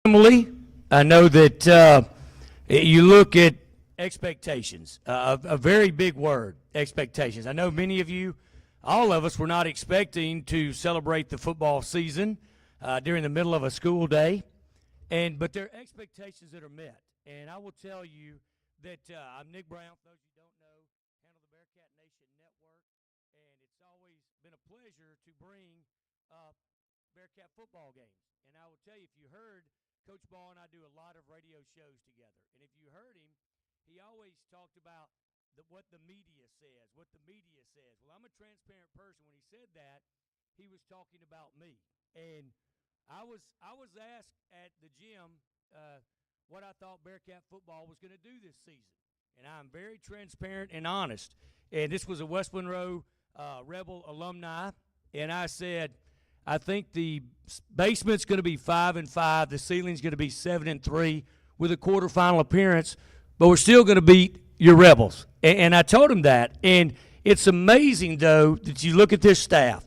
Emily, I know that you look at expectations, a very big word, expectations. I know many of you, all of us, were not expecting to celebrate the football season during the middle of a school day, but there are expectations that are met. And I will tell you that I'm Nick Brown, for those who don't know, handle the Bearcat Nation Network, and it's always been a pleasure to bring Bearcat football games. And I will tell you, if you heard, Coach Ball and I do a lot of radio shows together. And if you heard him, he always talked about what the media says, what the media says. Well, I'm a transparent person. When he said that, he was talking about me. And I was asked at the gym what I thought Bearcat football was going to do this season. And I'm very transparent and honest. And this was a West Monroe Rebel alumni. And I said, I think the basement's going to be 5-5. The ceiling's going to be 7-3 with a quarterfinal appearance. But we're still going to beat your Rebels. And I told him that. And it's amazing, though, that you look at this staff,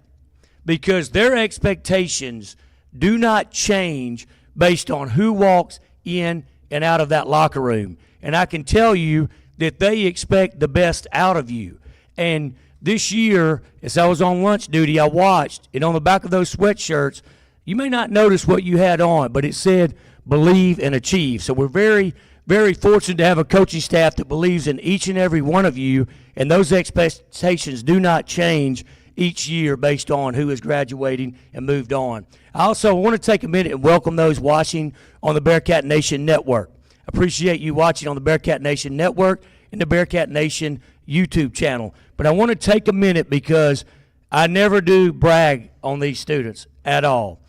because their expectations do not change based on who walks in and out of that locker room. And I can tell you that they expect the best out of you. And this year, as I was on lunch duty, I watched, and on the back of those sweatshirts, you may not notice what you had on, but it said, believe and achieve. So we're very, very fortunate to have a coaching staff that believes in each and every one of you, and those expectations do not change each year based on who is graduating and moved on. I also want to take a minute and welcome those watching on the Bearcat Nation Network. Appreciate you watching on the Bearcat Nation Network and the Bearcat Nation YouTube channel. But I want to take a minute because I never do brag on these students at all.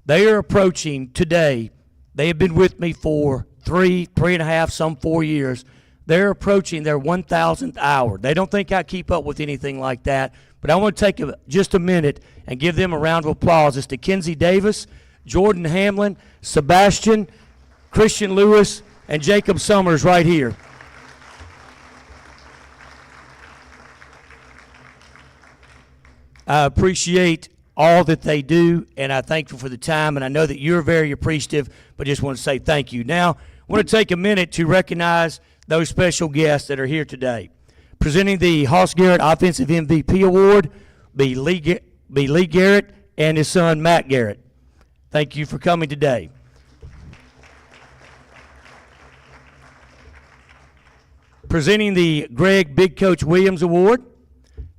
They are approaching today. They have been with me for 3.5, some 4 years. They're approaching their 1,000th hour. They don't think I keep up with anything like that, but I want to take just a minute and give them a round of applause. It's to Kenzie Davis, Jordan Hamlin, Sebastian, Christian Lewis, and Jacob Summers right here. I appreciate all that they do, and I thank you for the time, and I know that you're very appreciative, but just want to say thank you. Now, I want to take a minute to recognize those special guests that are here today. Presenting the Hoss Garrett Offensive MVP Award be Lee Garrett and his son, Matt Garrett. Thank you for coming today. Presenting the Greg Big Coach Williams Award.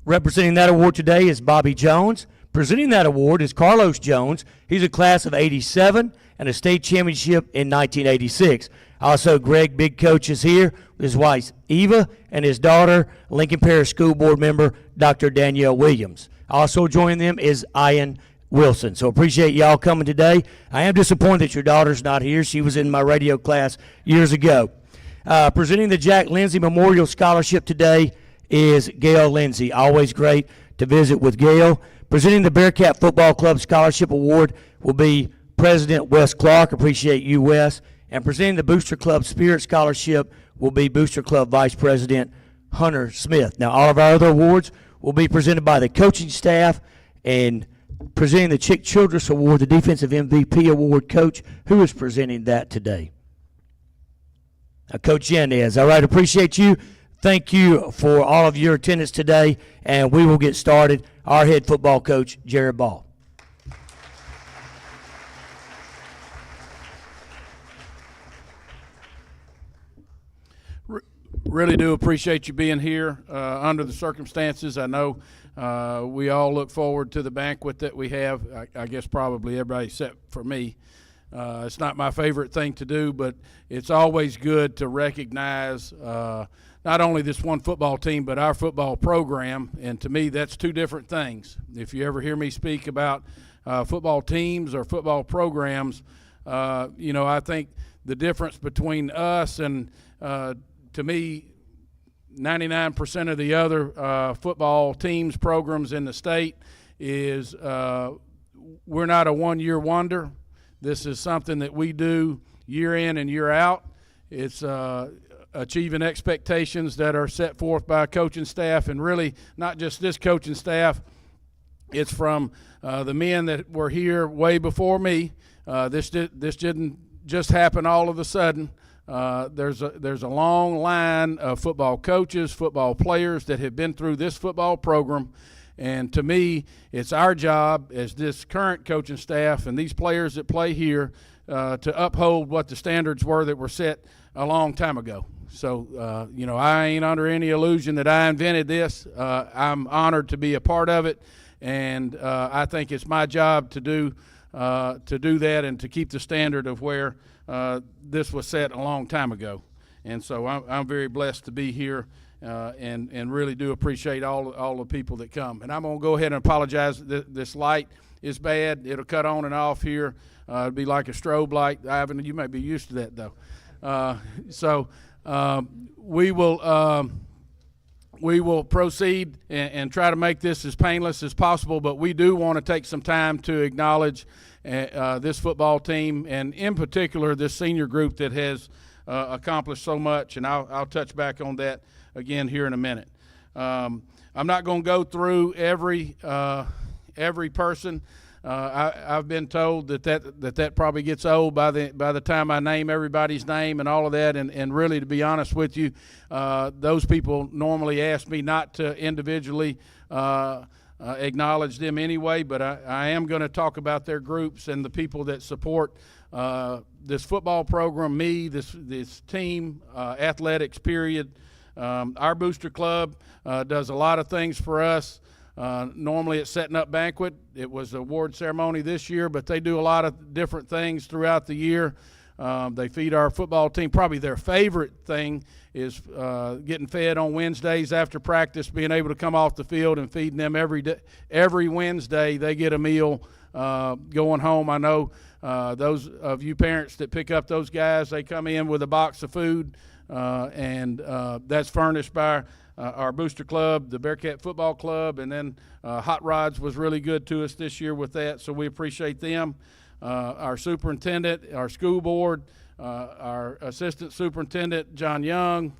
Representing that award today is Bobby Jones. Presenting that award is Carlos Jones. He's a class of '87 and a state championship in 1986. Also, Greg Big Coach is here with his wife, Eva, and his daughter, Lincoln Parish School Board member, Dr. Danielle Williams. Also joining them is Ian Wilson. So appreciate y'all coming today. I am disappointed that your daughter's not here. She was in my radio class years ago. Presenting the Jack Lindsay Memorial Scholarship today is Gail Lindsay. Always great to visit with Gail. Presenting the Bearcat Football Club Scholarship Award will be President Wes Clark. Appreciate you, Wes. And presenting the Booster Club Spirit Scholarship will be Booster Club Vice President Hunter Smith. Now, all of our other awards will be presented by the coaching staff, and presenting the Chick Childress Award, the Defensive MVP Award, Coach, who is presenting that today? Coach Yanez. All right, appreciate you. Thank you for all of your attendance today, and we will get started. Our head football coach, Jared Ball. Really do appreciate you being here under the circumstances. I know we all look forward to the banquet that we have. I guess probably everybody except for me. It's not my favorite thing to do, but it's always good to recognize not only this one football team, but our football program. And to me, that's two different things. If you ever hear me speak about football teams or football programs, I think the difference between us and to me, 99% of the other football teams, programs in the state is we're not a one-year wonder. This is something that we do year in and year out. It's achieving expectations that are set forth by a coaching staff, and really not just this coaching staff. It's from the men that were here way before me. This didn't just happen all of a sudden. There's a long line of football coaches, football players that have been through this football program. And to me, it's our job as this current coaching staff and these players that play here to uphold what the standards were that were set a long time ago. So, I ain't under any illusion that I invented this. I'm honored to be a part of it, and I think it's my job to do that and to keep the standard of where this was set a long time ago. And so I'm very blessed to be here. And really do appreciate all the people that come. And I'm going to go ahead and apologize. This light is bad. It'll cut on and off here. It'll be like a strobe light. Ivan, you may be used to that, though. We will proceed and try to make this as painless as possible, but we do want to take some time to acknowledge this football team, and in particular this senior group that has accomplished so much, and I'll touch back on that again here in a minute. I'm not going to go through every person. I've been told that probably gets old by the time I name everybody's name and all of that. And really, to be honest with you, those people normally ask me not to individually acknowledge them anyway. But I am going to talk about their groups and the people that support this football program, me, this team, athletics, period. Our booster club does a lot of things for us. Normally it's setting up banquet. It was an award ceremony this year, but they do a lot of different things throughout the year. They feed our football team. Probably their favorite thing is getting fed on Wednesdays after practice, being able to come off the field and feeding them every day. Every Wednesday they get a meal going home. I know those of you parents that pick up those guys, they come in with a box of food. And that's furnished by our booster club, the Bearcat Football Club, and then Hot Rods was really good to us this year with that, so we appreciate them. Our superintendent, our school board, our assistant superintendent, John Young,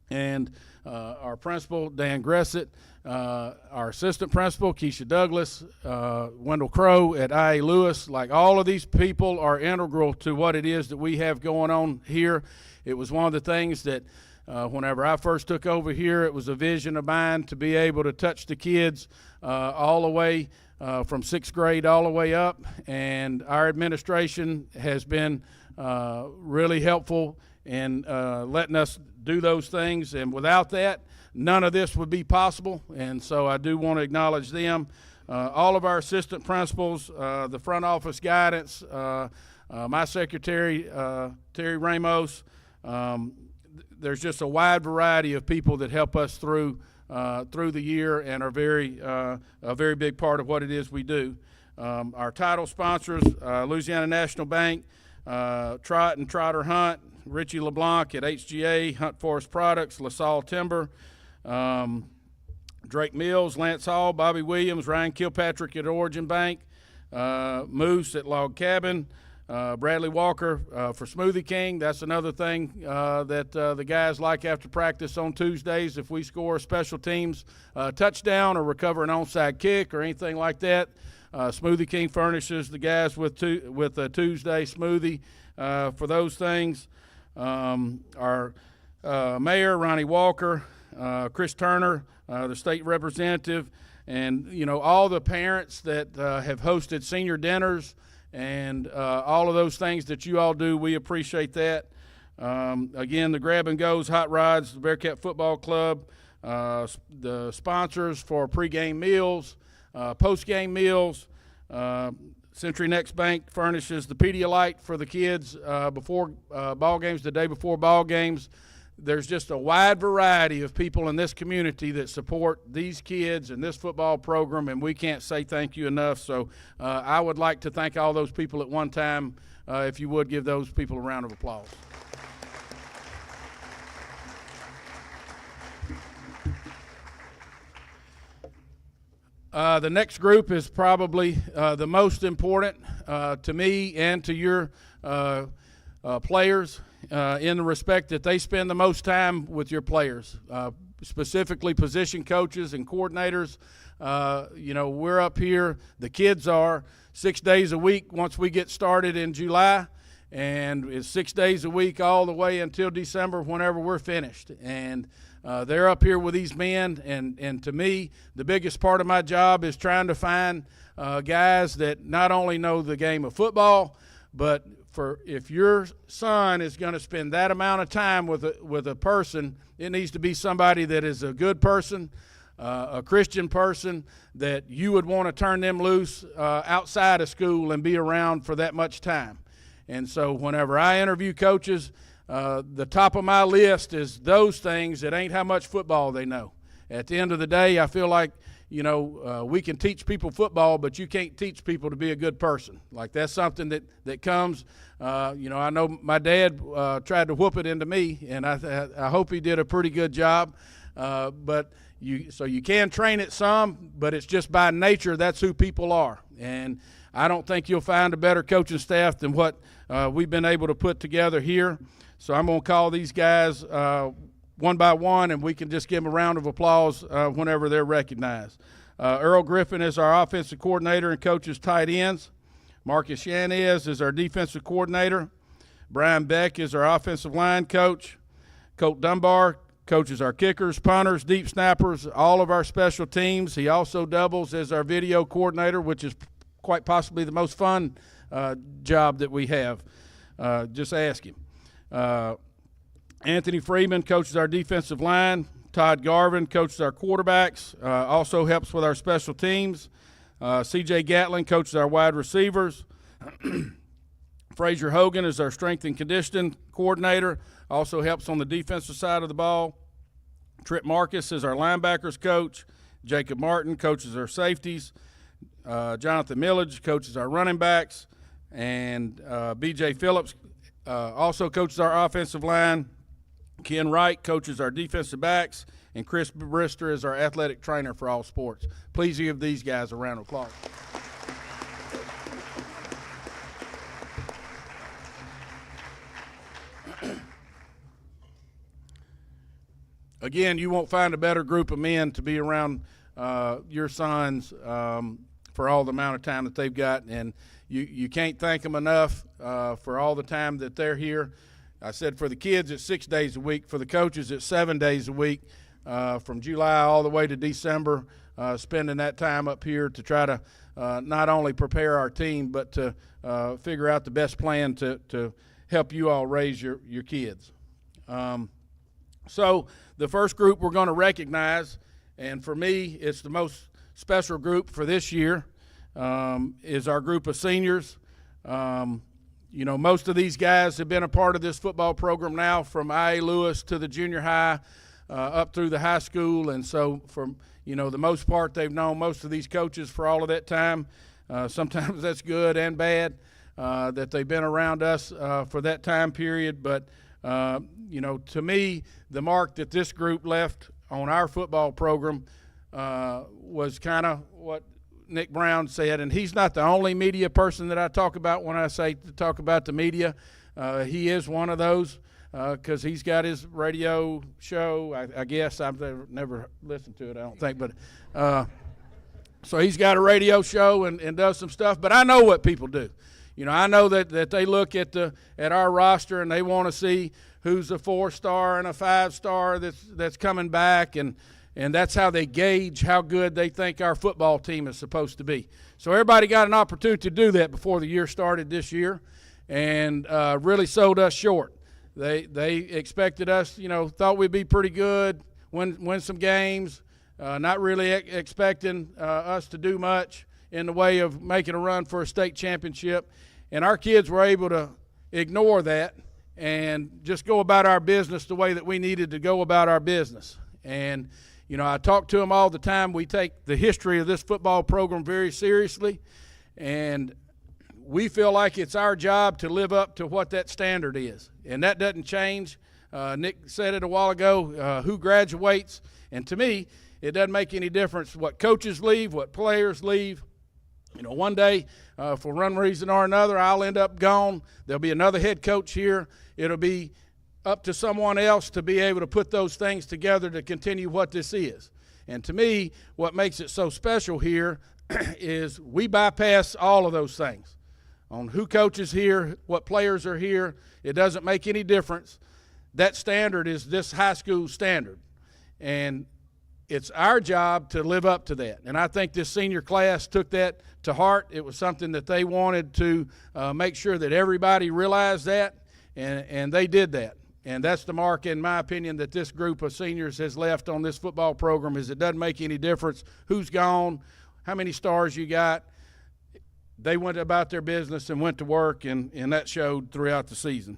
and our principal, Dan Gressett, our assistant principal, Keisha Douglas, Wendell Crow at I.A. Lewis. Like, all of these people are integral to what it is that we have going on here. It was one of the things that whenever I first took over here, it was a vision of mine to be able to touch the kids all the way from 6th grade all the way up. And our administration has been really helpful in letting us do those things. And without that, none of this would be possible. And so I do want to acknowledge them. All of our assistant principals, the front office guidance, my secretary, Terry Ramos. There's just a wide variety of people that help us through the year and are a very big part of what it is we do. Our title sponsors, Louisiana National Bank, Trot and Trotter Hunt, Richie LeBlanc at HGA, Hunt Forest Products, LaSalle Timber, Drake Mills, Lance Hall, Bobby Williams, Ryan Kilpatrick at Origin Bank, Moose at Log Cabin, Bradley Walker for Smoothie King. That's another thing that the guys like after practice on Tuesdays. If we score a special teams touchdown or recover an onside kick or anything like that, Smoothie King furnishes the guys with a Tuesday smoothie for those things. Our mayor, Ronnie Walker, Chris Turner, the state representative, and all the parents that have hosted senior dinners. And all of those things that you all do, we appreciate that. Again, the Grab and Goes, Hot Rods, the Bearcat Football Club, the sponsors for pregame meals, postgame meals. Century Next Bank furnishes the Pedialyte for the kids before ball games, the day before ball games. There's just a wide variety of people in this community that support these kids and this football program, and we can't say thank you enough. So I would like to thank all those people at one time. If you would give those people a round of applause. The next group is probably the most important to me and to your players. In the respect that they spend the most time with your players, specifically position coaches and coordinators. We're up here, the kids are 6 days a week once we get started in July, and it's 6 days a week all the way until December whenever we're finished. And they're up here with these men, and to me, the biggest part of my job is trying to find guys that not only know the game of football, but if your son is going to spend that amount of time with a person, it needs to be somebody that is a good person, a Christian person, that you would want to turn them loose outside of school and be around for that much time. And so whenever I interview coaches, the top of my list is those things that ain't how much football they know. At the end of the day, I feel like, we can teach people football, but you can't teach people to be a good person. Like, that's something that comes. I know my dad tried to whoop it into me, and I hope he did a pretty good job. But you can train it some, but it's just by nature that's who people are. And I don't think you'll find a better coaching staff than what we've been able to put together here. So I'm going to call these guys one by one, and we can just give them a round of applause whenever they're recognized. Earl Griffin is our offensive coordinator and coaches tight ends. Marcus Yanez is our defensive coordinator. Brian Beck is our offensive line coach. Colt Dunbar coaches our kickers, punters, deep snappers, all of our special teams. He also doubles as our video coordinator, which is quite possibly the most fun job that we have. Just ask him. Anthony Freeman coaches our defensive line. Todd Garvin coaches our quarterbacks, also helps with our special teams. C.J. Gatlin coaches our wide receivers. Frazier Hogan is our strength and conditioning coordinator, also helps on the defensive side of the ball. Trip Marcus is our linebackers coach. Jacob Martin coaches our safeties. Jonathan Millage coaches our running backs. And B.J. Phillips also coaches our offensive line. Ken Wright coaches our defensive backs, and Chris Brister is our athletic trainer for all sports. Please give these guys a round of applause. Again, you won't find a better group of men to be around your sons for all the amount of time that they've got, and you can't thank them enough for all the time that they're here. I said for the kids it's 6 days a week. For the coaches it's 7 days a week, from July all the way to December, spending that time up here to try to not only prepare our team but to figure out the best plan to help you all raise your kids. So the first group we're going to recognize, and for me it's the most special group for this year, is our group of seniors. Most of these guys have been a part of this football program now from I.A. Lewis to the junior high up through the high school. And so from, the most part, they've known most of these coaches for all of that time. Sometimes that's good and bad that they've been around us for that time period. But, to me, the mark that this group left on our football program was kind of what Nick Brown said, and he's not the only media person that I talk about when I say to talk about the media. He is one of those because he's got his radio show. I guess I've never listened to it, I don't think, but so he's got a radio show and does some stuff. But I know what people do. I know that they look at our roster and they want to see who's a 4-star and a 5-star that's coming back, and that's how they gauge how good they think our football team is supposed to be. So everybody got an opportunity to do that before the year started this year, and really sold us short. They expected us, thought we'd be pretty good, win some games, not really expecting us to do much in the way of making a run for a state championship. And our kids were able to ignore that and just go about our business the way that we needed to go about our business. And I talk to them all the time. We take the history of this football program very seriously, and we feel like it's our job to live up to what that standard is, and that doesn't change. Nick said it a while ago, who graduates, and to me, it doesn't make any difference what coaches leave, what players leave. One day, for one reason or another, I'll end up gone. There'll be another head coach here. It'll be up to someone else to be able to put those things together to continue what this is. And to me, what makes it so special here is we bypass all of those things. on who coaches here, what players are here. It doesn't make any difference. That standard is this high school standard. And it's our job to live up to that. And I think this senior class took that to heart. It was something that they wanted to make sure that everybody realized that, and they did that. And that's the mark, in my opinion, that this group of seniors has left on this football program, is it doesn't make any difference who's gone, how many stars you got. They went about their business and went to work, and that showed throughout the season.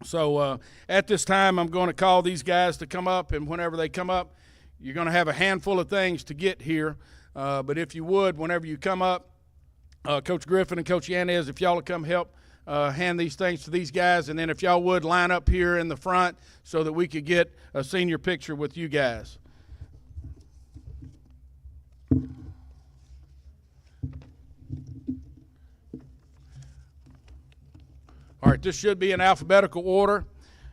So at this time, I'm going to call these guys to come up, and whenever they come up, you're going to have a handful of things to get here. But if you would, whenever you come up, Coach Griffin and Coach Yanez, if y'all would come help hand these things to these guys, and then if y'all would line up here in the front so that we could get a senior picture with you guys. All right, this should be in alphabetical order.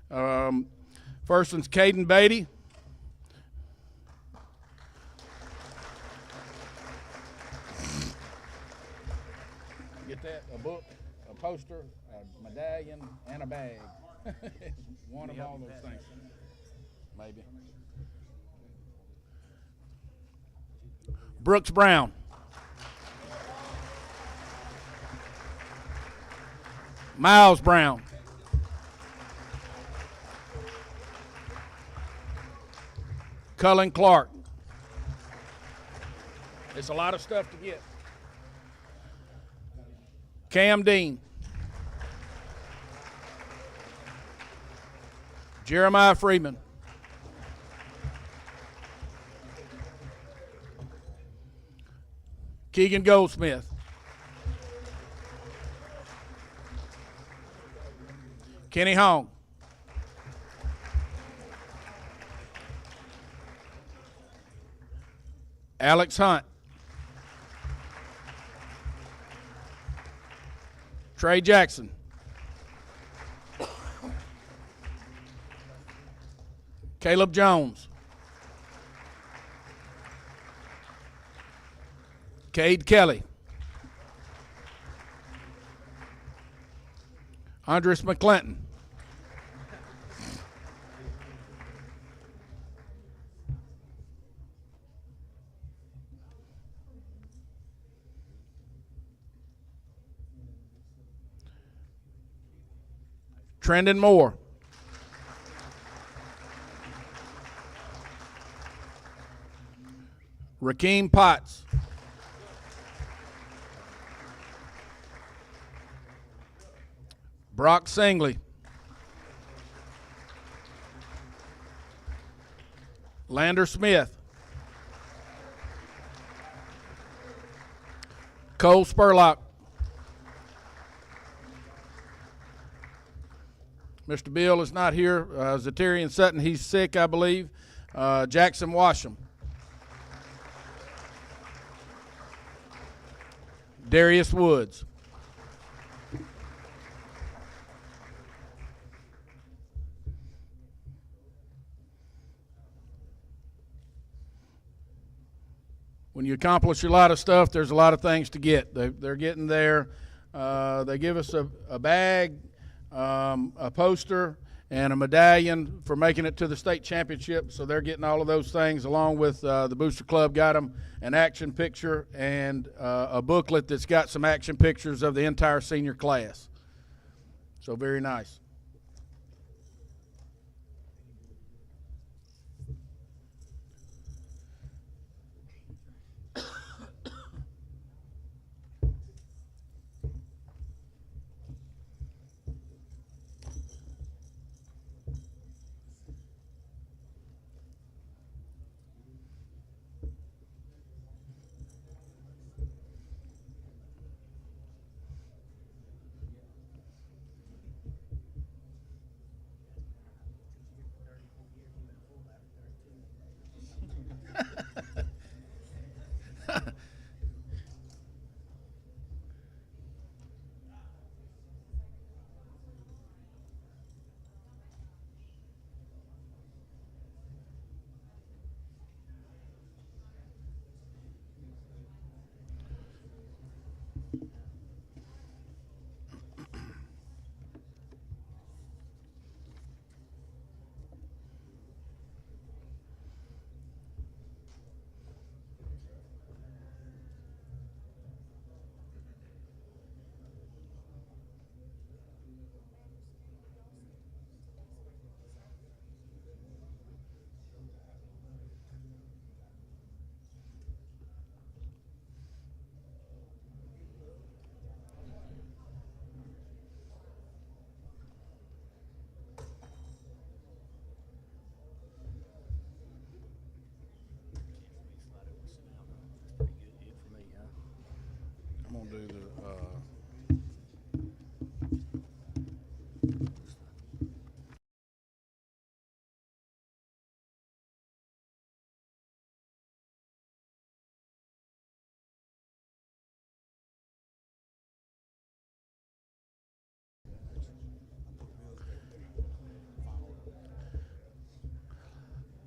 First one's Caden Beatty. Get that, a book, a poster, a medallion, and a bag. One of all those things, maybe. Brooks Brown. Miles Brown. Cullen Clark. It's a lot of stuff to get. Cam Dean. Jeremiah Freeman. Keegan Goldsmith. Kenny Hong. Alex Hunt. Trey Jackson. Caleb Jones. Cade Kelly. Andres McClinton. Trendon Moore. Rakeem Potts. Brock Singley. Lander Smith. Cole Spurlock. Mr. Bill is not here. Zatarian Sutton, he's sick, I believe. Jackson Washam. Darius Woods. When you accomplish a lot of stuff, there's a lot of things to get. They're getting there. They give us a bag, a poster, and a medallion for making it to the state championship. So they're getting all of those things, along with the Booster Club got them an action picture and a booklet that's got some action pictures of the entire senior class. So very nice. I'm gonna do the.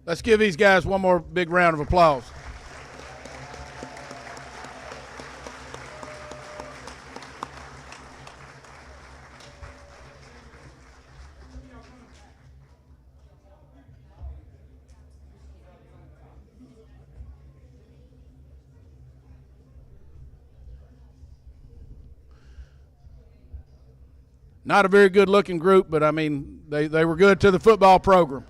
Let's give these guys one more big round of applause. Not a very good looking group, but I mean, they were good to the football program.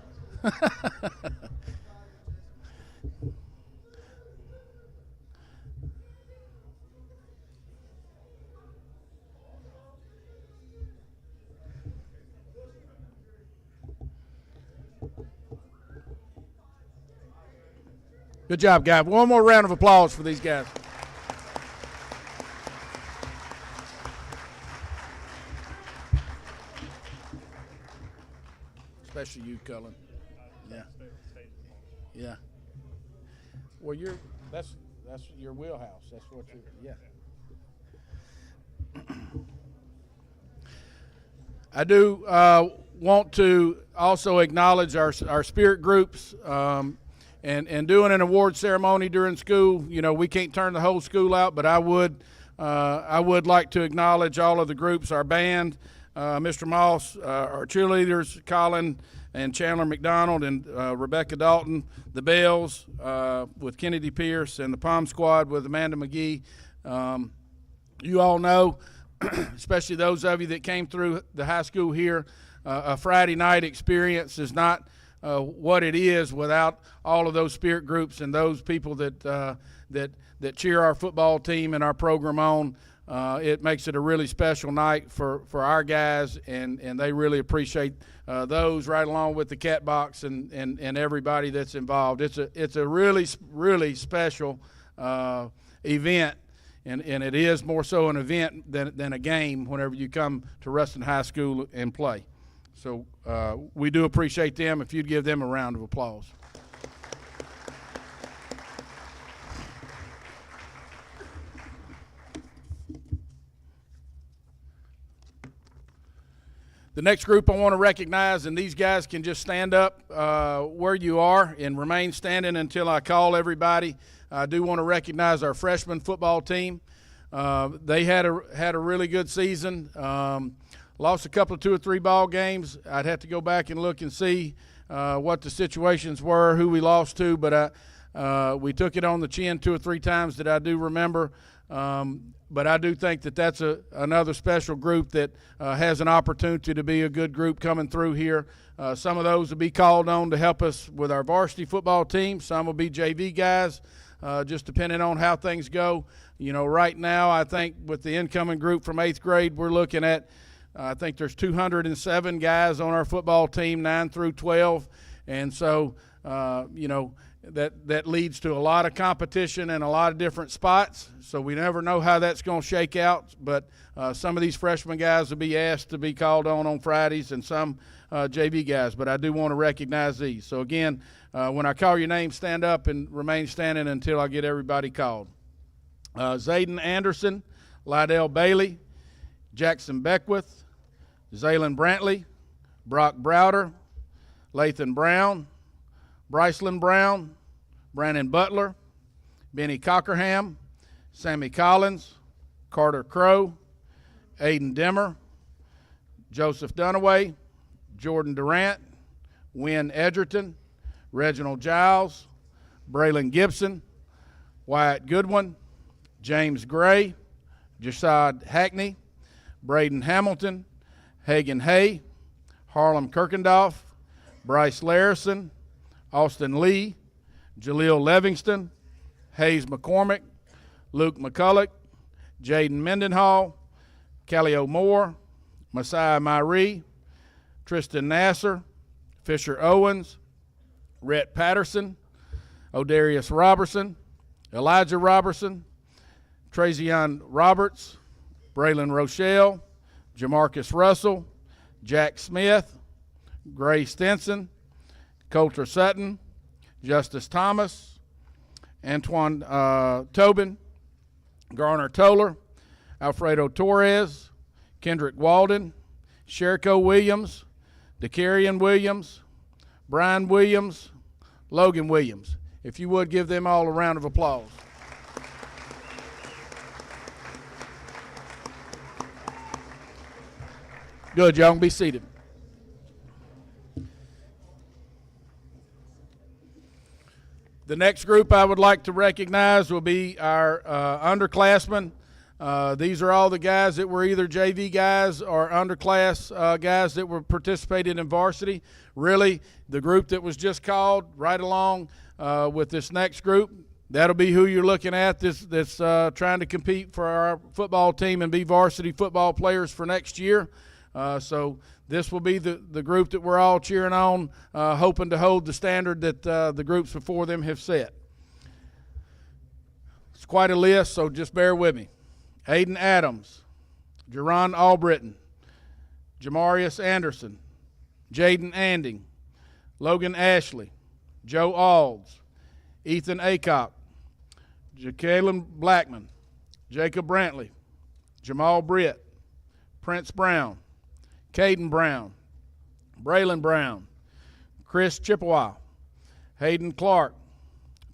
Good job, guys. One more round of applause for these guys. Especially you, Cullen. Yeah. Yeah. Well, that's your wheelhouse. That's what you're. Yeah. I do want to also acknowledge our spirit groups. And doing an award ceremony during school, you know, we can't turn the whole school out, but I would like to acknowledge all of the groups, our band, Mr. Moss, our cheerleaders, Colin and Chandler McDonald and Rebecca Dalton, the Bells with Kennedy Pierce, and the Palm Squad with Amanda McGee. You all know, especially those of you that came through the high school here, a Friday night experience is not what it is without all of those spirit groups and those people that cheer our football team and our program on. It makes it a really special night for our guys, and they really appreciate those, right along with the Cat Box and everybody that's involved. It's a really special event, and it is more so an event than a game whenever you come to Ruston High School and play. So we do appreciate them. If you'd give them a round of applause. The next group I want to recognize, and these guys can just stand up where you are and remain standing until I call everybody. I do want to recognize our freshman football team. They had a really good season. Lost a couple of 2 or 3 ball games. I'd have to go back and look and see what the situations were, who we lost to, but we took it on the chin 2 or 3 times that I do remember. But I do think that that's another special group that has an opportunity to be a good group coming through here. Some of those will be called on to help us with our varsity football team. Some will be JV guys, just depending on how things go. You know, right now I think with the incoming group from 8th grade, we're looking at I think there's 207 guys on our football team, 9 through 12. And so, you know, that leads to a lot of competition and a lot of different spots. So we never know how that's going to shake out. But some of these freshman guys will be asked to be called on Fridays, and some JV guys. But I do want to recognize these. So, again, when I call your name, stand up and remain standing until I get everybody called. Zayden Anderson, Lydell Bailey, Jackson Beckwith, Zaylin Brantley, Brock Browder, Lathan Brown, Brycelyn Brown, Brandon Butler, Benny Cockerham, Sammy Collins, Carter Crow, Aiden Dimmer, Joseph Dunaway, Jordan Durant, Wynn Edgerton, Reginald Giles, Braylon Gibson, Wyatt Goodwin, James Gray, Jasad Hackney, Braden Hamilton, Hagan Hay, Harlem Kirkendorf, Bryce Larison, Austin Lee, Jaleel Livingston, Hayes McCormick, Luke McCulloch, Jaden Mendenhall, Callio Moore, Messiah Myrie, Tristan Nasser, Fisher Owens, Rhett Patterson, O'Darius Robertson, Elijah Robertson, Trazion Roberts, Braylon Rochelle, Jamarcus Russell, Jack Smith, Gray Stinson, Coulter Sutton, Justice Thomas, Antoine Tobin, Garner Toller, Alfredo Torres, Kendrick Walden, Sherco Williams, DeCarrion Williams, Brian Williams, Logan Williams. If you would, give them all a round of applause. Good, y'all can be seated. The next group I would like to recognize will be our underclassmen. These are all the guys that were either JV guys or underclass guys that were participating in varsity. Really, the group that was just called right along with this next group, that'll be who you're looking at that's trying to compete for our football team and be varsity football players for next year. So this will be the group that we're all cheering on, hoping to hold the standard that the groups before them have set. It's quite a list, so just bear with me. Hayden Adams, Jerron Albritton, Jamarius Anderson, Jaden Anding, Logan Ashley, Joe Alds, Ethan Acock, Jacqueline Blackman, Jacob Brantley, Jamal Britt, Prince Brown, Caden Brown, Braylon Brown, Chris Chippewa, Hayden Clark,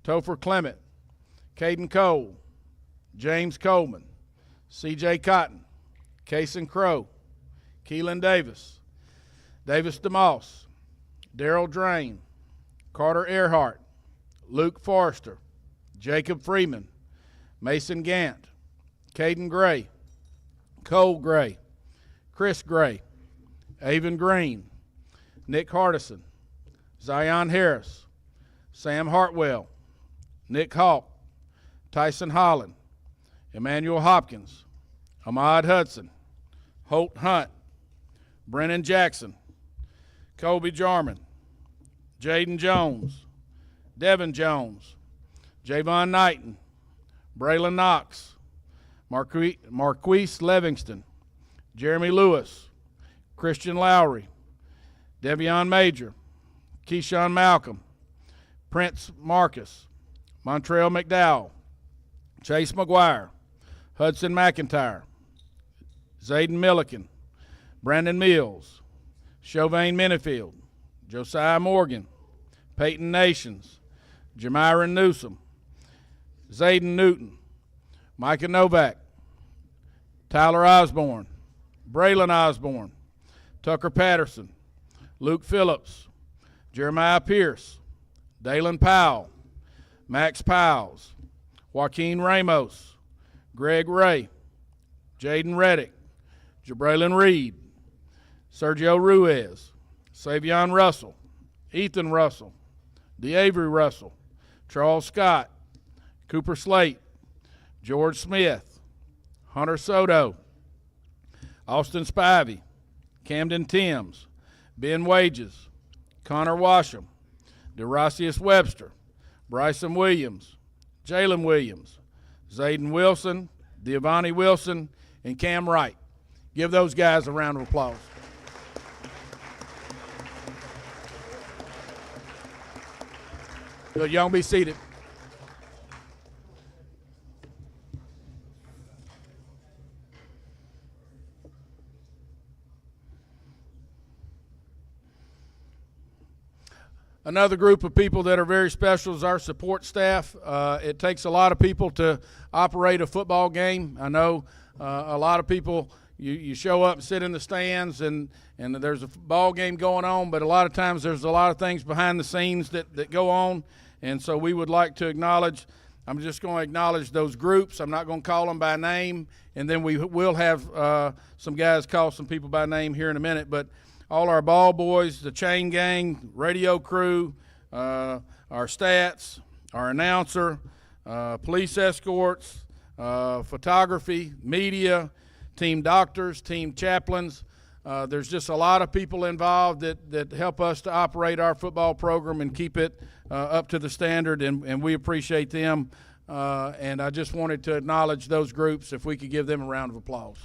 Topher Clement, Caden Cole, James Coleman, C.J. Cotton, Kason Crow, Keelan Davis, Davis DeMoss, Daryl Drain, Carter Earhart, Luke Forrester, Jacob Freeman, Mason Gant, Caden Gray, Cole Gray, Chris Gray, Avon Green, Nick Hardison, Zion Harris, Sam Hartwell, Nick Hawk, Tyson Holland, Emmanuel Hopkins, Ahmad Hudson, Holt Hunt, Brennan Jackson, Colby Jarman, Jaden Jones, Devin Jones, Javon Knighton, Braylon Knox, Marquise Livingston, Jeremy Lewis, Christian Lowry, Devion Major, Keyshawn Malcolm, Prince Marcus, Montrell McDowell, Chase McGuire, Hudson McIntyre, Zayden Milliken, Brandon Mills, Chauvin Minifield, Josiah Morgan, Peyton Nations, Jamyron Newsom, Zayden Newton, Micah Novak, Tyler Osborne, Braylon Osborne, Tucker Patterson, Luke Phillips, Jeremiah Pierce, Dalen Powell, Max Powles, Joaquin Ramos, Greg Ray, Jaden Reddick, Jabraylon Reed, Sergio Ruiz, Savion Russell, Ethan Russell, DeAvery Russell, Charles Scott, Cooper Slate, George Smith, Hunter Soto, Austin Spivey, Camden Timms, Ben Wages, Connor Washam, DeRossius Webster, Bryson Williams, Jalen Williams, Zayden Wilson, Deavani Wilson, and Cam Wright. Give those guys a round of applause. Good, y'all be seated. Another group of people that are very special is our support staff. It takes a lot of people to operate a football game. I know a lot of people, you show up and sit in the stands and there's a ball game going on, but a lot of times there's a lot of things behind the scenes that go on. And so we would like to acknowledge, I'm just going to acknowledge those groups. I'm not going to call them by name, and then we will have some guys call some people by name here in a minute. But all our ball boys, the chain gang, radio crew, our stats, our announcer, police escorts, photography, media, team doctors, team chaplains. There's just a lot of people involved that help us to operate our football program and keep it up to the standard, and we appreciate them and I just wanted to acknowledge those groups. If we could give them a round of applause.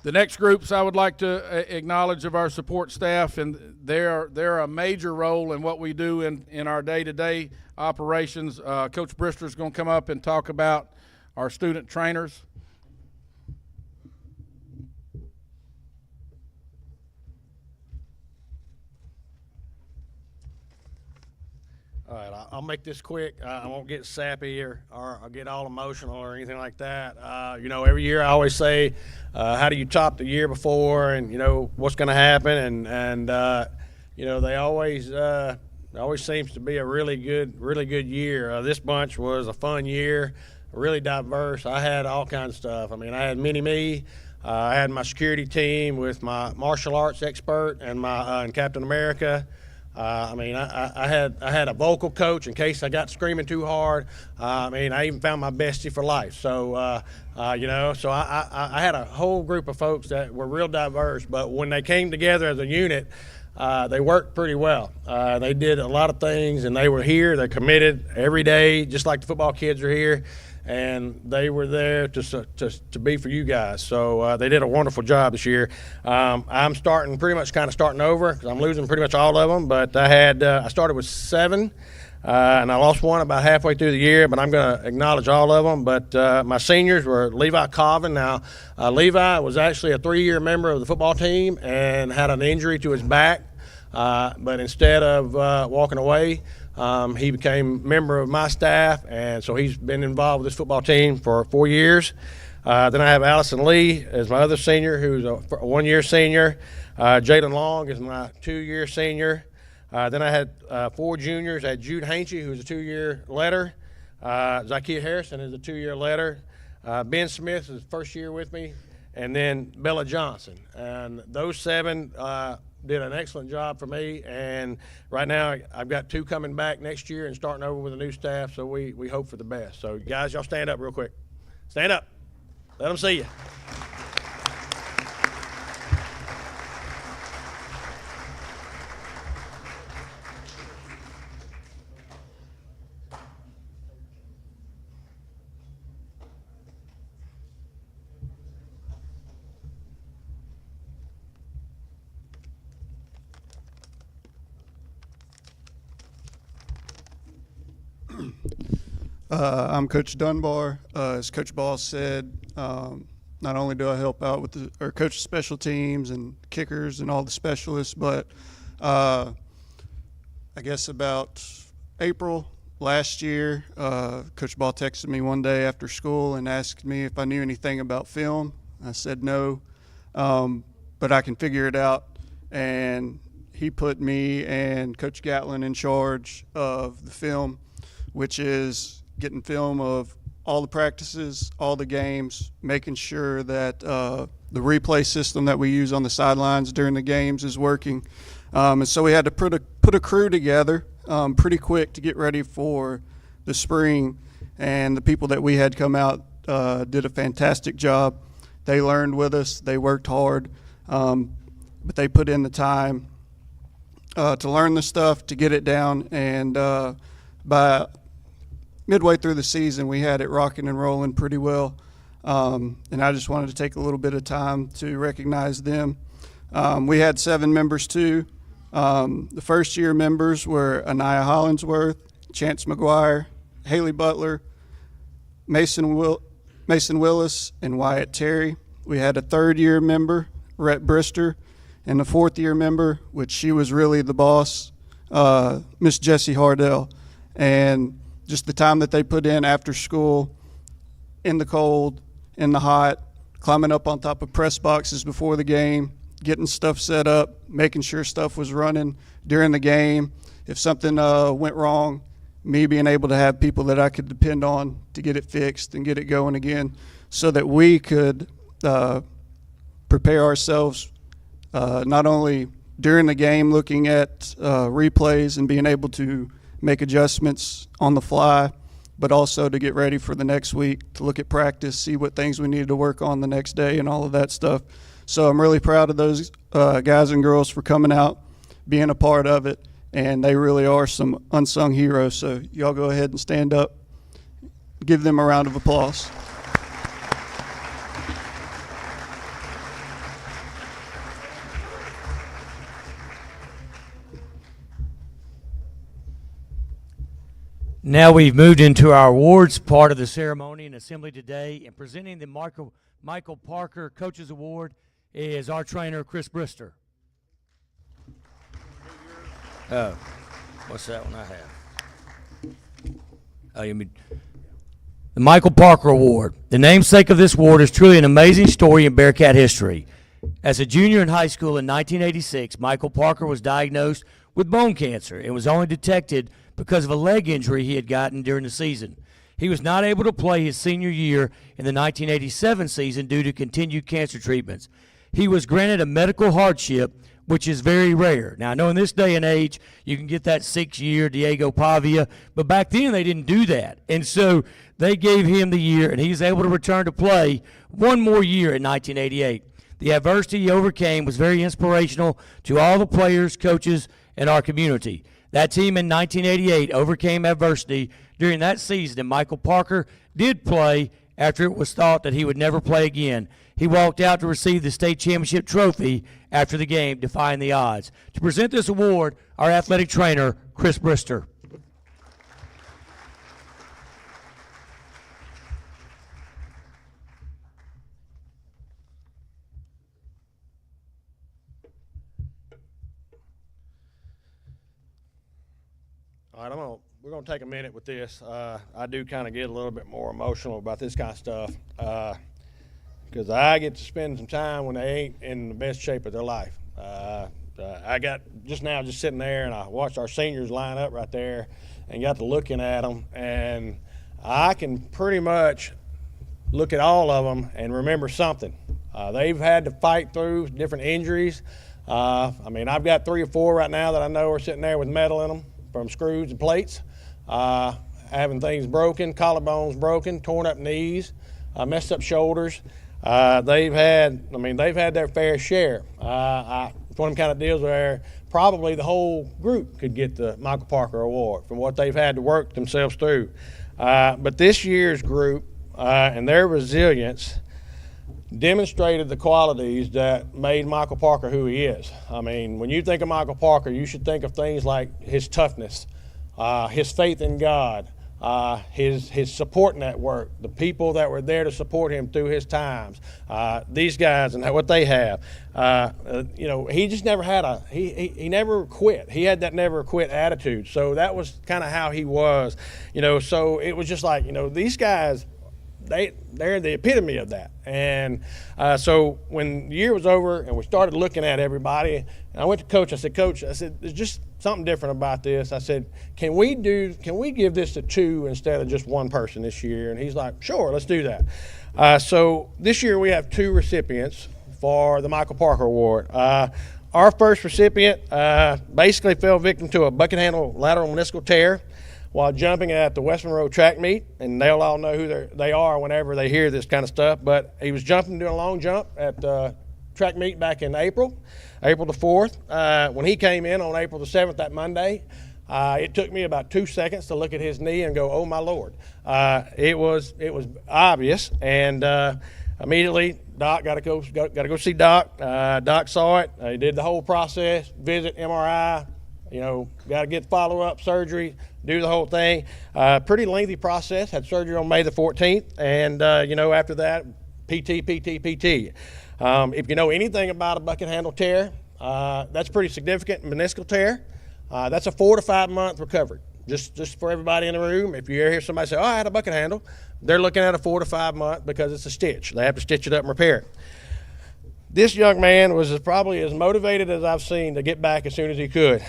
The next groups I would like to acknowledge of our support staff, and they're a major role in what we do in our day-to-day operations. Coach Brister is going to come up and talk about our student trainers. All right, I'll make this quick. I won't get sappy or I'll get all emotional or anything like that. Every year I always say, how do you top the year before, and what's going to happen, and they always seems to be a really good year. This bunch was a fun year, really diverse. I had all kinds of stuff. I mean, I had mini-me. I had my security team with my martial arts expert and my and Captain America. I had a vocal coach in case I got screaming too hard. I even found my bestie for life. So, so I had a whole group of folks that were real diverse, but when they came together as a unit, they worked pretty well. They did a lot of things, and they were here. They're committed every day, just like the football kids are here. And they were there to be for you guys. So they did a wonderful job this year. I'm pretty much starting over because I'm losing pretty much all of them. But I started with 7, and I lost 1 about halfway through the year. But I'm going to acknowledge all of them. But my seniors were Levi Colvin. Now, Levi was actually a 3-year member of the football team and had an injury to his back. But instead of walking away, he became a member of my staff, and so he's been involved with this football team for 4 years. Then I have Allison Lee as my other senior, who's a 1-year senior. Jalen Long is my 2-year senior. Then I had 4 juniors. I had Jude Hainchy, who's a 2-year letter. Zykia Harrison is a 2-year letter. Ben Smith is first year with me. And then Bella Johnson. And those 7 did an excellent job for me, and right now I've got 2 coming back next year and starting over with a new staff, so we hope for the best. So guys, y'all stand up real quick. Stand up. Let them see you. I'm Coach Dunbar. As Coach Ball said, not only do I help out with coach special teams and kickers and all the specialists, but I guess about April last year, Coach Ball texted me one day after school and asked me if I knew anything about film. I said no, but I can figure it out. And he put me and Coach Gatlin in charge of the film, which is getting film of all the practices, all the games, making sure that the replay system that we use on the sidelines during the games is working. And so we had to put a crew together pretty quick to get ready for the spring. And the people that we had come out did a fantastic job. They learned with us. They worked hard, but they put in the time to learn the stuff, to get it down. And by midway through the season, we had it rocking and rolling pretty well, and I just wanted to take a little bit of time to recognize them. We had 7 members too. The first-year members were Anaya Hollingsworth, Chance McGuire, Haley Butler, Mason Willis, and Wyatt Terry. We had a 3rd-year member, Rhett Brister, and a 4th-year member, which she was really the boss, Miss Jessie Hardell. And just the time that they put in after school, in the cold, in the hot, climbing up on top of press boxes before the game, getting stuff set up, making sure stuff was running during the game. If something went wrong, me being able to have people that I could depend on to get it fixed and get it going again so that we could prepare ourselves not only during the game looking at replays and being able to make adjustments on the fly, but also to get ready for the next week, to look at practice, see what things we needed to work on the next day and all of that stuff. So I'm really proud of those guys and girls for coming out, being a part of it, and they really are some unsung heroes. So y'all go ahead and stand up. Give them a round of applause. Now we've moved into our awards part of the ceremony and assembly today, and presenting the Michael Parker Coaches Award is our trainer, Chris Brister. Oh, what's that one I have? Oh, you mean the Michael Parker Award. The namesake of this award is truly an amazing story in Bearcat history. As a junior in high school in 1986, Michael Parker was diagnosed with bone cancer and was only detected because of a leg injury he had gotten during the season. He was not able to play his senior year in the 1987 season due to continued cancer treatments. He was granted a medical hardship, which is very rare. Now, I know in this day and age, you can get that 6-year Diego Pavia, but back then they didn't do that. And so they gave him the year, and he's able to return to play one more year in 1988. The adversity he overcame was very inspirational to all the players, coaches, and our community. That team in 1988 overcame adversity during that season, and Michael Parker did play after it was thought that he would never play again. He walked out to receive the state championship trophy after the game, defying the odds. To present this award, our athletic trainer, Chris Brister. All right, we're gonna take a minute with this. I do kind of get a little bit more emotional about this kind of stuff because I get to spend some time when they ain't in the best shape of their life. I got just sitting there, and I watched our seniors line up right there, and got to looking at them, and I can pretty much look at all of them and remember something. They've had to fight through different injuries. I mean, I've got 3 or 4 right now that I know are sitting there with metal in them from screws and plates, having things broken, collarbones broken, torn up knees, messed up shoulders. They've had their fair share. It's one of them kind of deals where probably the whole group could get the Michael Parker Award from what they've had to work themselves through. But this year's group and their resilience demonstrated the qualities that made Michael Parker who he is. I mean, when you think of Michael Parker, you should think of things like his toughness, his faith in God, his support network, the people that were there to support him through his times, these guys and what they have. He just never had he never quit. He had that never quit attitude. So that was kind of how he was, so it was just like, these guys, they're the epitome of that. And so when the year was over and we started looking at everybody, I went to Coach. I said, Coach, there's just something different about this. I said, can we give this to 2 instead of just 1 person this year? And he's like, sure, let's do that. So this year we have 2 recipients for the Michael Parker Award. Our first recipient basically fell victim to a bucket handle lateral meniscal tear while jumping at the West Monroe track meet, and they'll all know who they are whenever they hear this kind of stuff. But he was doing a long jump at track meet back in April the 4th. When he came in on April the 7th, that Monday, it took me about 2 seconds to look at his knee and go, oh my Lord. It was obvious, and immediately Doc got to go see Doc. Doc saw it. He did the whole process, visit, MRI. Got to get follow-up surgery, do the whole thing. Pretty lengthy process. Had surgery on May the 14th, and after that, PT. If you know anything about a bucket handle tear, that's pretty significant meniscal tear. That's a 4 to 5 month recovery. Just for everybody in the room, if you ever hear somebody say, "Oh, I had a bucket handle," they're looking at a 4 to 5 month because it's a stitch. They have to stitch it up and repair it. This young man was probably as motivated as I've seen to get back as soon as he could.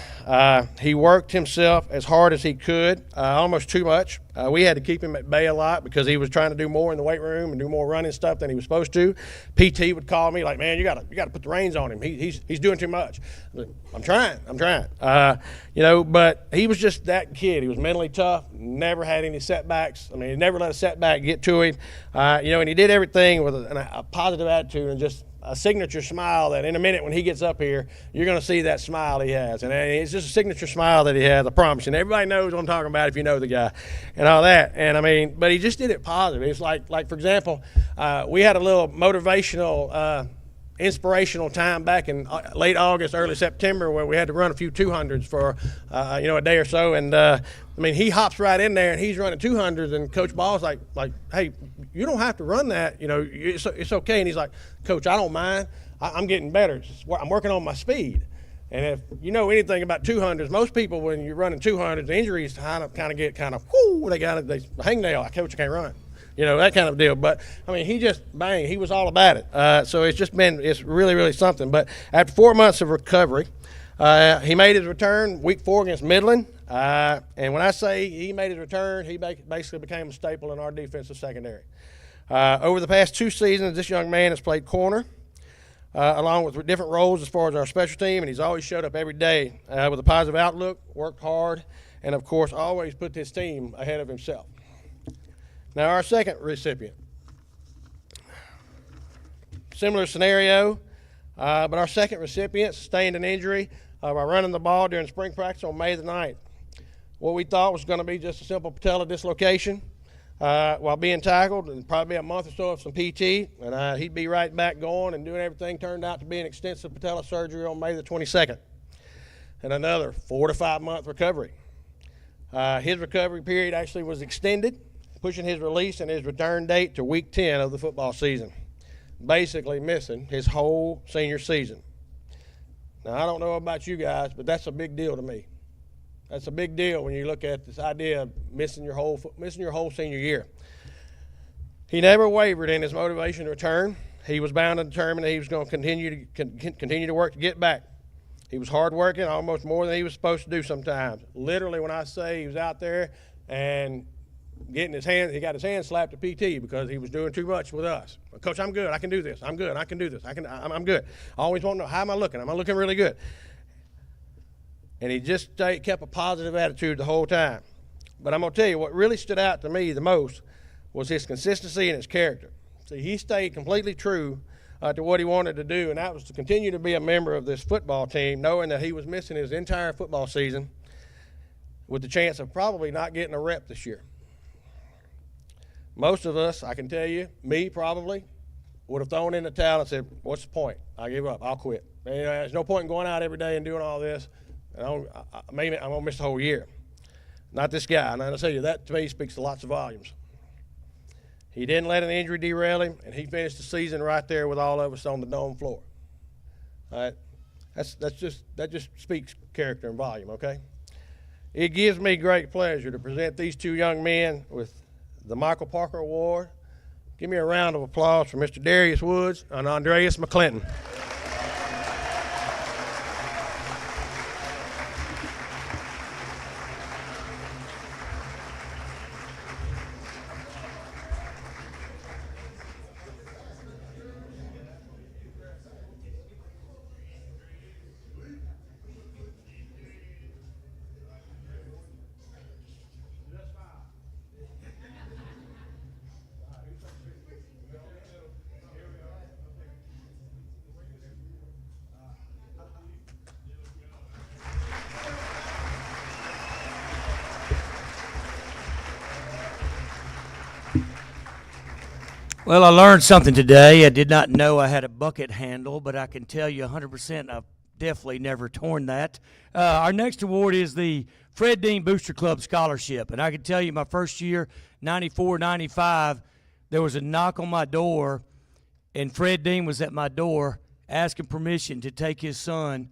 He worked himself as hard as he could, almost too much. We had to keep him at bay a lot because he was trying to do more in the weight room and do more running stuff than he was supposed to. PT would call me like, "Man, you got to put the reins on him. He's doing too much." I'm trying. But he was just that kid. He was mentally tough. Never had any setbacks. He never let a setback get to him. And he did everything with a positive attitude and just a signature smile that in a minute when he gets up here, you're going to see that smile he has. And it's just a signature smile that he has, I promise you. And everybody knows what I'm talking about if you know the guy and all that. And, I mean, but he just did it positive. It's like for example, we had a little motivational inspirational time back in late August, early September, where we had to run a few 200s for a day or so, and I mean, he hops right in there and he's running 200s, and Coach Ball's like, hey, you don't have to run that, it's okay. And he's like, Coach, I don't mind. I'm getting better. I'm working on my speed. And if you know anything about 200s, most people when you're running 200s, injuries kind of get whoo, they hangnail. Coach, I can't run. That kind of deal. But, I mean, he just, bang, he was all about it. So it's really, really something. But after 4 months of recovery, he made his return week 4 against Midland. And when I say he made his return, he basically became a staple in our defensive secondary. Over the past 2 seasons, this young man has played corner, along with different roles as far as our special team, and he's always showed up every day with a positive outlook, worked hard, and, of course, always put his team ahead of himself. Now, our second recipient, similar scenario, but our second recipient sustained an injury by running the ball during spring practice on May the 9th. What we thought was going to be just a simple patella dislocation while being tackled, and probably a month or so of some PT, and he'd be right back going and doing everything. Turned out to be an extensive patella surgery on May the 22nd, and another 4 to 5 month recovery. His recovery period actually was extended, pushing his release and his return date to week 10 of the football season, basically missing his whole senior season. Now, I don't know about you guys, but that's a big deal to me. That's a big deal when you look at this idea of missing your whole senior year. He never wavered in his motivation to return. He was bound and determined that he was going to continue to work to get back. He was hardworking, almost more than he was supposed to do sometimes. Literally, when I say he was out there and he got his hand slapped at PT because he was doing too much with us. Coach, I'm good. I can do this. I'm good. I can do this. I'm good. I always want to know, how am I looking? Am I looking really good? And he just kept a positive attitude the whole time. But I'm going to tell you, what really stood out to me the most was his consistency and his character. See, he stayed completely true to what he wanted to do, and that was to continue to be a member of this football team, knowing that he was missing his entire football season with the chance of probably not getting a rep this year. Most of us, I can tell you, me probably, would have thrown in the towel and said, what's the point? I give up. I'll quit. There's no point in going out every day and doing all this. And maybe I'm going to miss the whole year. Not this guy. And I'll tell you, that to me speaks to lots of volumes. He didn't let an injury derail him, and he finished the season right there with all of us on the dome floor. All right? That just speaks character and volume, okay? It gives me great pleasure to present these 2 young men with the Michael Parker Award. Give me a round of applause for Mr. Darius Woods and Andreas McClinton. Well, I learned something today. I did not know I had a bucket handle, but I can tell you 100% I've definitely never torn that. Our next award is the Fred Dean Booster Club Scholarship. And I can tell you my first year, 94, 95, there was a knock on my door, and Fred Dean was at my door asking permission to take his son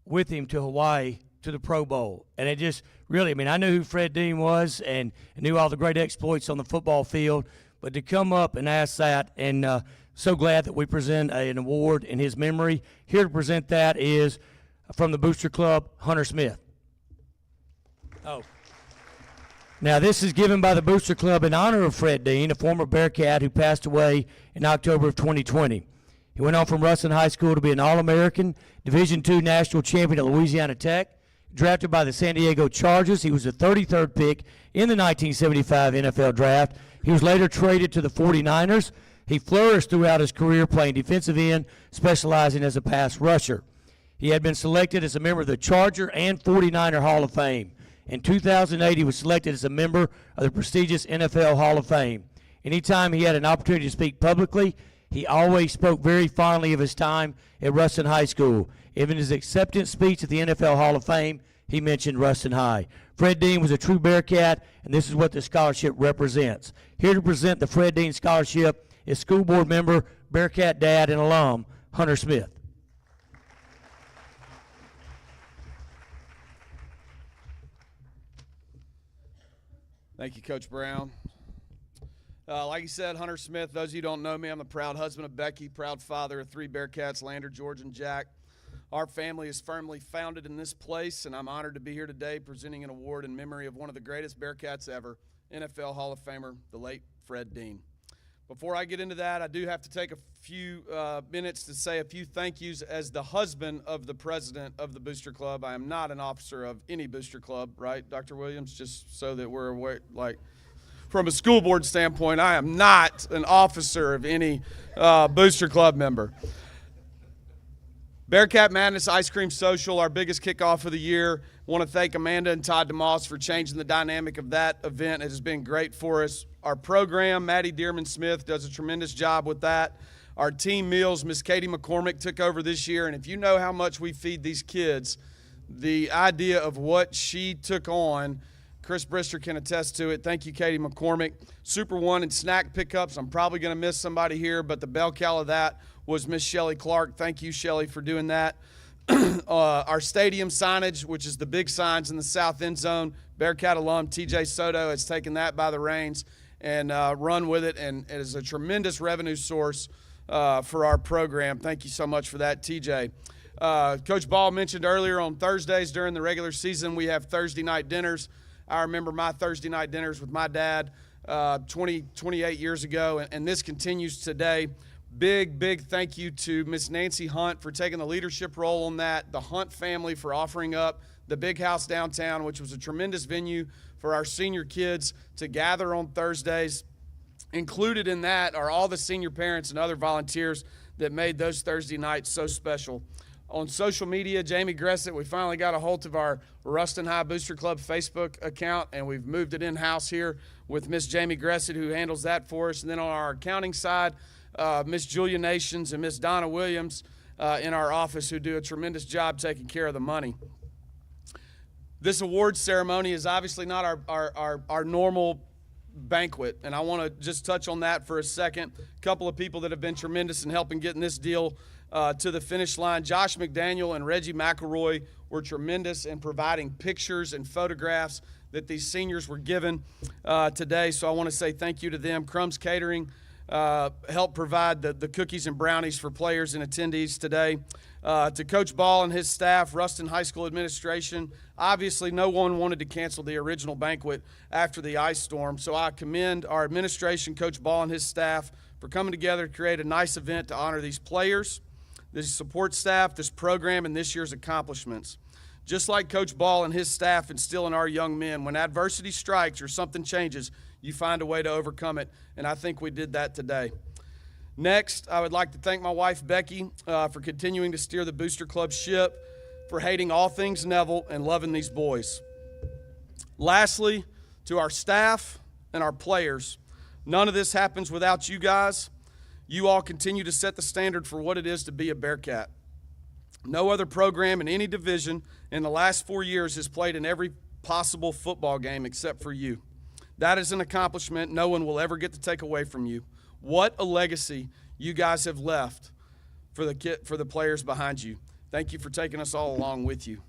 with him to Hawaii to the Pro Bowl. And it just really, I knew who Fred Dean was and knew all the great exploits on the football field. But to come up and ask that, and so glad that we present an award in his memory. Here to present that is from the Booster Club, Hunter Smith. Oh. Now, this is given by the Booster Club in honor of Fred Dean, a former Bearcat who passed away in October of 2020. He went on from Ruston High School to be an All-American, Division II national champion at Louisiana Tech. Drafted by the San Diego Chargers, he was the 33rd pick in the 1975 NFL Draft. He was later traded to the 49ers He flourished throughout his career playing defensive end, specializing as a pass rusher. He had been selected as a member of the Charger and 49er Hall of Fame. In 2008, he was selected as a member of the prestigious NFL Hall of Fame. Anytime he had an opportunity to speak publicly, he always spoke very fondly of his time at Ruston High School. Even his acceptance speech at the NFL Hall of Fame, he mentioned Ruston High. Fred Dean was a true Bearcat, and this is what the scholarship represents. Here to present the Fred Dean Scholarship is school board member, Bearcat dad, and alum, Hunter Smith. Thank you, Coach Brown. Like you said, Hunter Smith, those of you who don't know me, I'm the proud husband of Becky, proud father of 3 Bearcats, Lander, George, and Jack. Our family is firmly founded in this place, and I'm honored to be here today presenting an award in memory of one of the greatest Bearcats ever, NFL Hall of Famer, the late Fred Dean. Before I get into that, I do have to take a few minutes to say a few thank yous as the husband of the president of the Booster Club. I am not an officer of any Booster Club, right, Dr. Williams? Just so that we're aware, like, from a school board standpoint, I am not an officer of any Booster Club member. Bearcat Madness Ice Cream Social, our biggest kickoff of the year. Want to thank Amanda and Todd DeMoss for changing the dynamic of that event. It has been great for us. Our program, Maddie Dearman-Smith, does a tremendous job with that. Our team meals, Miss Katie McCormick took over this year, and if you know how much we feed these kids, the idea of what she took on, Chris Brister can attest to it. Thank you, Katie McCormick. Super One and snack pickups. I'm probably going to miss somebody here, but the bell cow of that was Miss Shelley Clark. Thank you, Shelley, for doing that. Our stadium signage, which is the big signs in the south end zone, Bearcat alum TJ Soto has taken that by the reins and run with it, and it is a tremendous revenue source for our program. Thank you so much for that, TJ. Coach Ball mentioned earlier on Thursdays during the regular season we have Thursday night dinners. I remember my Thursday night dinners with my dad 28 years ago, and this continues today. Big thank you to Miss Nancy Hunt for taking the leadership role on that, the Hunt family for offering up the Big House downtown, which was a tremendous venue for our senior kids to gather on Thursdays. Included in that are all the senior parents and other volunteers that made those Thursday nights so special. On social media, Jamie Gressett, we finally got a hold of our Ruston High Booster Club Facebook account, and we've moved it in-house here with Miss Jamie Gressett, who handles that for us. And then on our accounting side, Miss Julia Nations and Miss Donna Williams in our office, who do a tremendous job taking care of the money. This awards ceremony is obviously not our normal banquet, and I want to just touch on that for a second. A couple of people that have been tremendous in helping getting this deal to the finish line. Josh McDaniel and Reggie McElroy were tremendous in providing pictures and photographs that these seniors were given today, so I want to say thank you to them. Crumbs Catering helped provide the cookies and brownies for players and attendees today. To Coach Ball and his staff, Ruston High School administration, obviously no one wanted to cancel the original banquet after the ice storm, so I commend our administration, Coach Ball and his staff, for coming together to create a nice event to honor these players, this support staff, this program, and this year's accomplishments. Just like Coach Ball and his staff instill in our young men, when adversity strikes or something changes, you find a way to overcome it, and I think we did that today. Next, I would like to thank my wife, Becky, for continuing to steer the Booster Club ship, for hating all things Neville and loving these boys. Lastly, to our staff and our players, none of this happens without you guys. You all continue to set the standard for what it is to be a Bearcat. No other program in any division in the last 4 years has played in every possible football game except for you. That is an accomplishment no one will ever get to take away from you. What a legacy you guys have left for the players behind you. Thank you for taking us all along with you.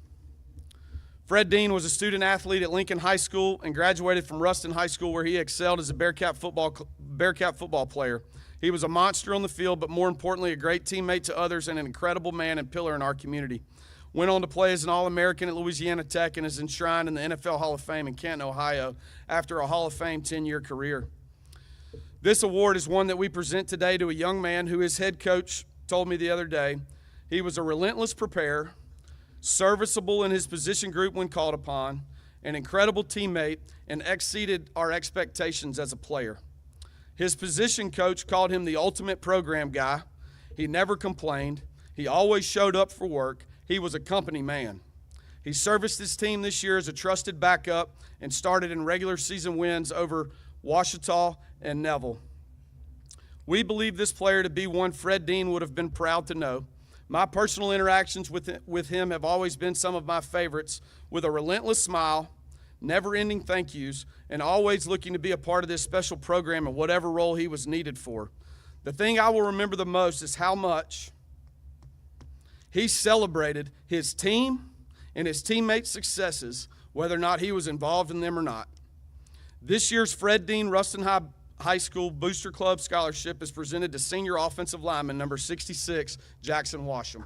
Fred Dean was a student athlete at Lincoln High School and graduated from Ruston High School, where he excelled as a Bearcat football player. He was a monster on the field, but more importantly, a great teammate to others and an incredible man and pillar in our community. Went on to play as an All-American at Louisiana Tech and is enshrined in the NFL Hall of Fame in Canton, Ohio, after a Hall of Fame 10-year career. This award is one that we present today to a young man who his head coach told me the other day. He was a relentless preparer, serviceable in his position group when called upon, an incredible teammate, and exceeded our expectations as a player. His position coach called him the ultimate program guy. He never complained. He always showed up for work. He was a company man. He serviced his team this year as a trusted backup and started in regular season wins over Ouachita and Neville. We believe this player to be one Fred Dean would have been proud to know. My personal interactions with him have always been some of my favorites, with a relentless smile, never-ending thank yous, and always looking to be a part of this special program in whatever role he was needed for. The thing I will remember the most is how much he celebrated his team and his teammates' successes, whether or not he was involved in them or not. This year's Fred Dean Ruston High School Booster Club Scholarship is presented to senior offensive lineman number 66, Jackson Washam.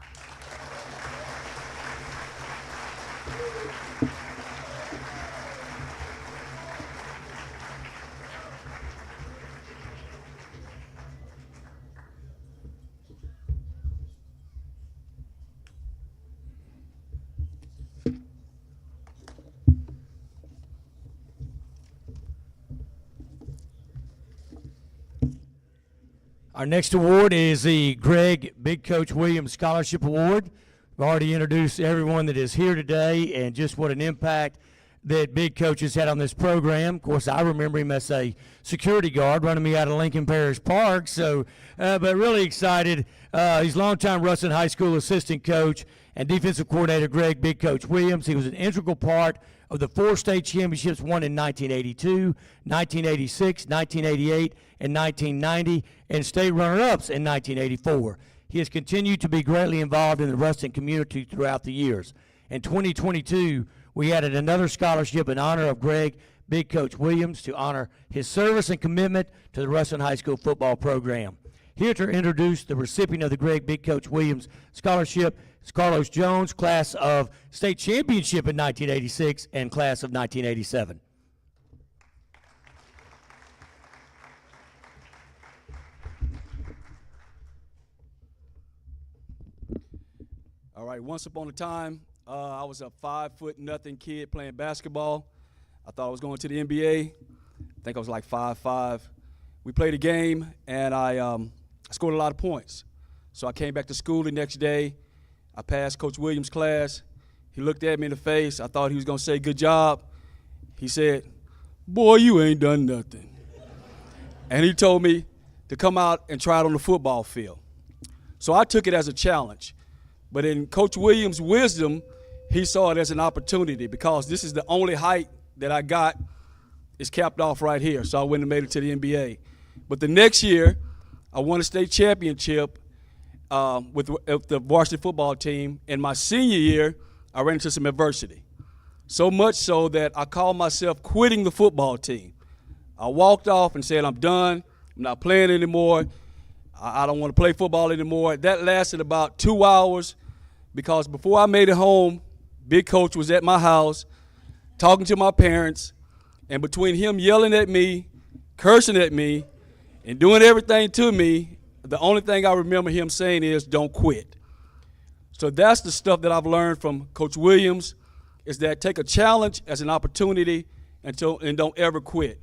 Our next award is the Greg Big Coach Williams Scholarship Award. We've already introduced everyone that is here today and just what an impact that Big Coach has had on this program. Of course, I remember him as a security guard running me out of Lincoln Parish Park. So, but really excited. He's longtime Ruston High School assistant coach and defensive coordinator Greg Big Coach Williams. He was an integral part of the 4 state championships won in 1982, 1986, 1988, and 1990, and state runner-ups in 1984. He has continued to be greatly involved in the Ruston community throughout the years. In 2022, we added another scholarship in honor of Greg Big Coach Williams to honor his service and commitment to the Ruston High School football program. Here to introduce the recipient of the Greg Big Coach Williams Scholarship is Carlos Jones, class of state championship in 1986 and class of 1987. All right, once upon a time, I was a 5'0" kid playing basketball. I thought I was going to the NBA. I think I was like 5'5". We played a game, and I scored a lot of points. So I came back to school the next day. I passed Coach Williams' class. He looked at me in the face. I thought he was going to say, "Good job." He said, "Boy, you ain't done nothing." And he told me to come out and try it on the football field. So I took it as a challenge. But in Coach Williams' wisdom, he saw it as an opportunity because this is the only height that I got is capped off right here. So I went and made it to the NBA. But the next year, I won a state championship with the varsity football team. In my senior year, I ran into some adversity. So much so that I called myself quitting the football team. I walked off and said, "I'm done. I'm not playing anymore. I don't want to play football anymore." That lasted about 2 hours because before I made it home, Big Coach was at my house talking to my parents, and between him yelling at me, cursing at me, and doing everything to me, the only thing I remember him saying is, "Don't quit." So that's the stuff that I've learned from Coach Williams, is that take a challenge as an opportunity and don't ever quit.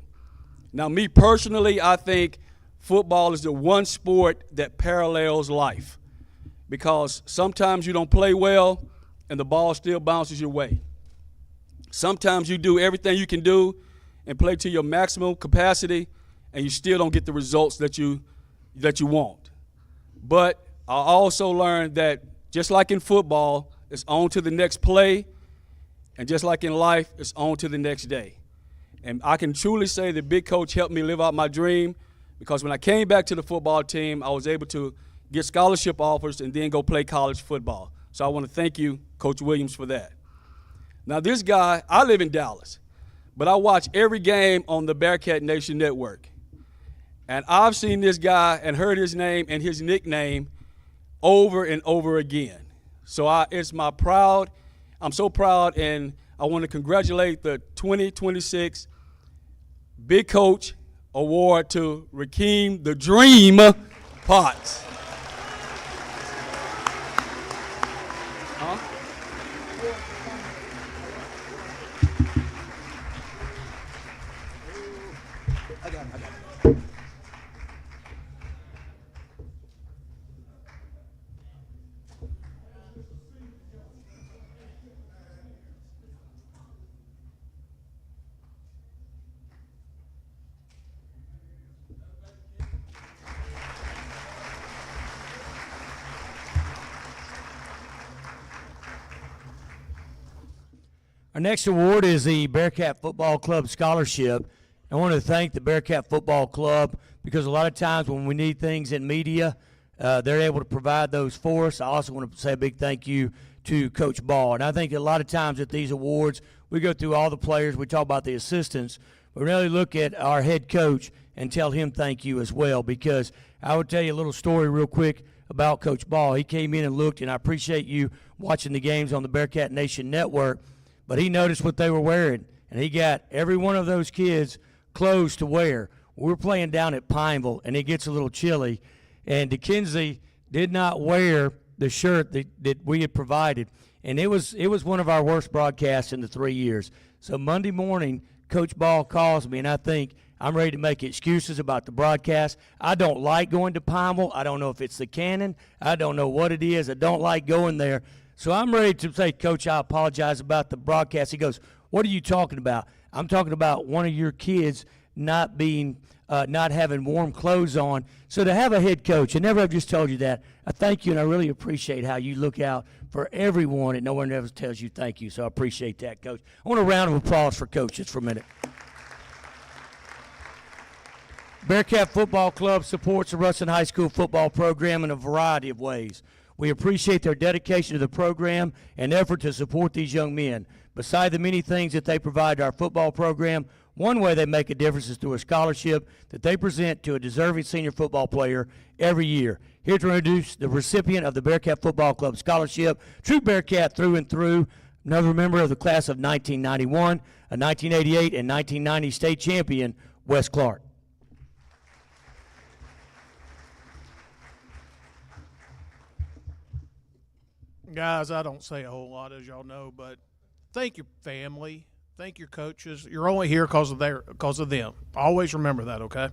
Now, me personally, I think football is the one sport that parallels life because sometimes you don't play well and the ball still bounces your way. Sometimes you do everything you can do and play to your maximum capacity and you still don't get the results that you want. But I also learned that just like in football, it's on to the next play, and just like in life, it's on to the next day. And I can truly say that Big Coach helped me live out my dream because when I came back to the football team, I was able to get scholarship offers and then go play college football. So I want to thank you, Coach Williams, for that. Now this guy, I live in Dallas, but I watch every game on the Bearcat Nation Network. And I've seen this guy and heard his name and his nickname over and over again. So I'm so proud, and I want to congratulate the 2026 Big Coach Award to Rakeem the Dream Potts. Our next award is the Bearcat Football Club Scholarship. I want to thank the Bearcat Football Club because a lot of times when we need things in media, they're able to provide those for us. I also want to say a big thank you to Coach Ball. And I think a lot of times at these awards, we go through all the players, we talk about the assistants, but really look at our head coach and tell him thank you as well, because I would tell you a little story real quick about Coach Ball. He came in and looked, and I appreciate you watching the games on the Bearcat Nation Network, but he noticed what they were wearing, and he got every one of those kids clothes to wear. We're playing down at Pineville, and it gets a little chilly, and DeKenzie did not wear the shirt that we had provided, and it was one of our worst broadcasts in the 3 years. So Monday morning, Coach Ball calls me, and I think I'm ready to make excuses about the broadcast. I don't like going to Pineville. I don't know if it's the Cannon. I don't know what it is. I don't like going there. So I'm ready to say, Coach, I apologize about the broadcast. He goes, what are you talking about? I'm talking about one of your kids not having warm clothes on. So to have a head coach, and never have just told you that, I thank you, and I really appreciate how you look out for everyone, and no one ever tells you thank you. So I appreciate that, Coach. I want a round of applause for coaches for a minute. Bearcat Football Club supports the Ruston High School football program in a variety of ways. We appreciate their dedication to the program and effort to support these young men. Beside the many things that they provide to our football program, one way they make a difference is through a scholarship that they present to a deserving senior football player every year. Here to introduce the recipient of the Bearcat Football Club Scholarship, true Bearcat through and through, another member of the class of 1991, a 1988 and 1990 state champion, Wes Clark. Guys, I don't say a whole lot, as y'all know, but thank your family, thank your coaches. You're only here because of them. Always remember that, okay?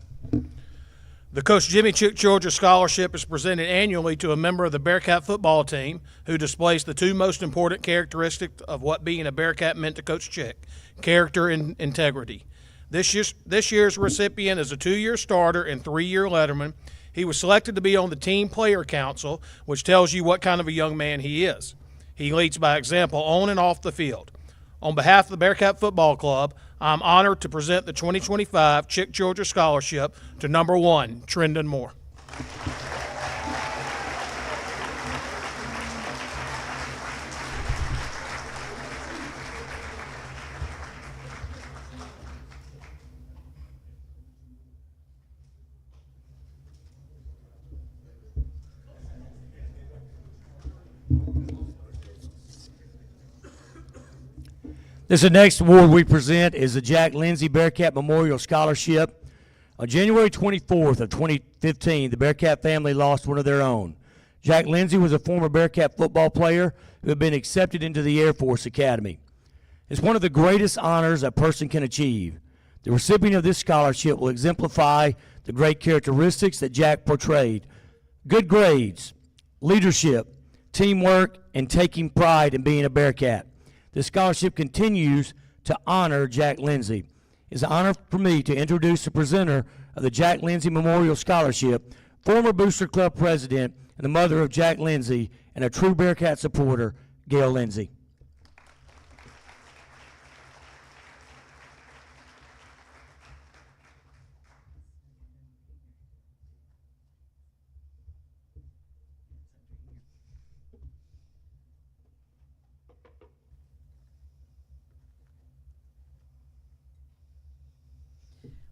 The Coach Jimmy Chick Georgia Scholarship is presented annually to a member of the Bearcat football team who displays the two most important characteristics of what being a Bearcat meant to Coach Chick: character and integrity. This year's recipient is a 2-year starter and 3-year letterman. He was selected to be on the Team Player Council, which tells you what kind of a young man he is. He leads by example on and off the field. On behalf of the Bearcat Football Club, I'm honored to present the 2025 Chick Georgia Scholarship to number 1, Trendon Moore. This is the next award we present is the Jack Lindsay Bearcat Memorial Scholarship. On January 24th of 2015, the Bearcat family lost one of their own. Jack Lindsay was a former Bearcat football player who had been accepted into the Air Force Academy. It's one of the greatest honors a person can achieve. The recipient of this scholarship will exemplify the great characteristics that Jack portrayed: good grades, leadership, teamwork, and taking pride in being a Bearcat. The scholarship continues to honor Jack Lindsay. It's an honor for me to introduce the presenter of the Jack Lindsay Memorial Scholarship, former Booster Club president and the mother of Jack Lindsay and a true Bearcat supporter, Gail Lindsay.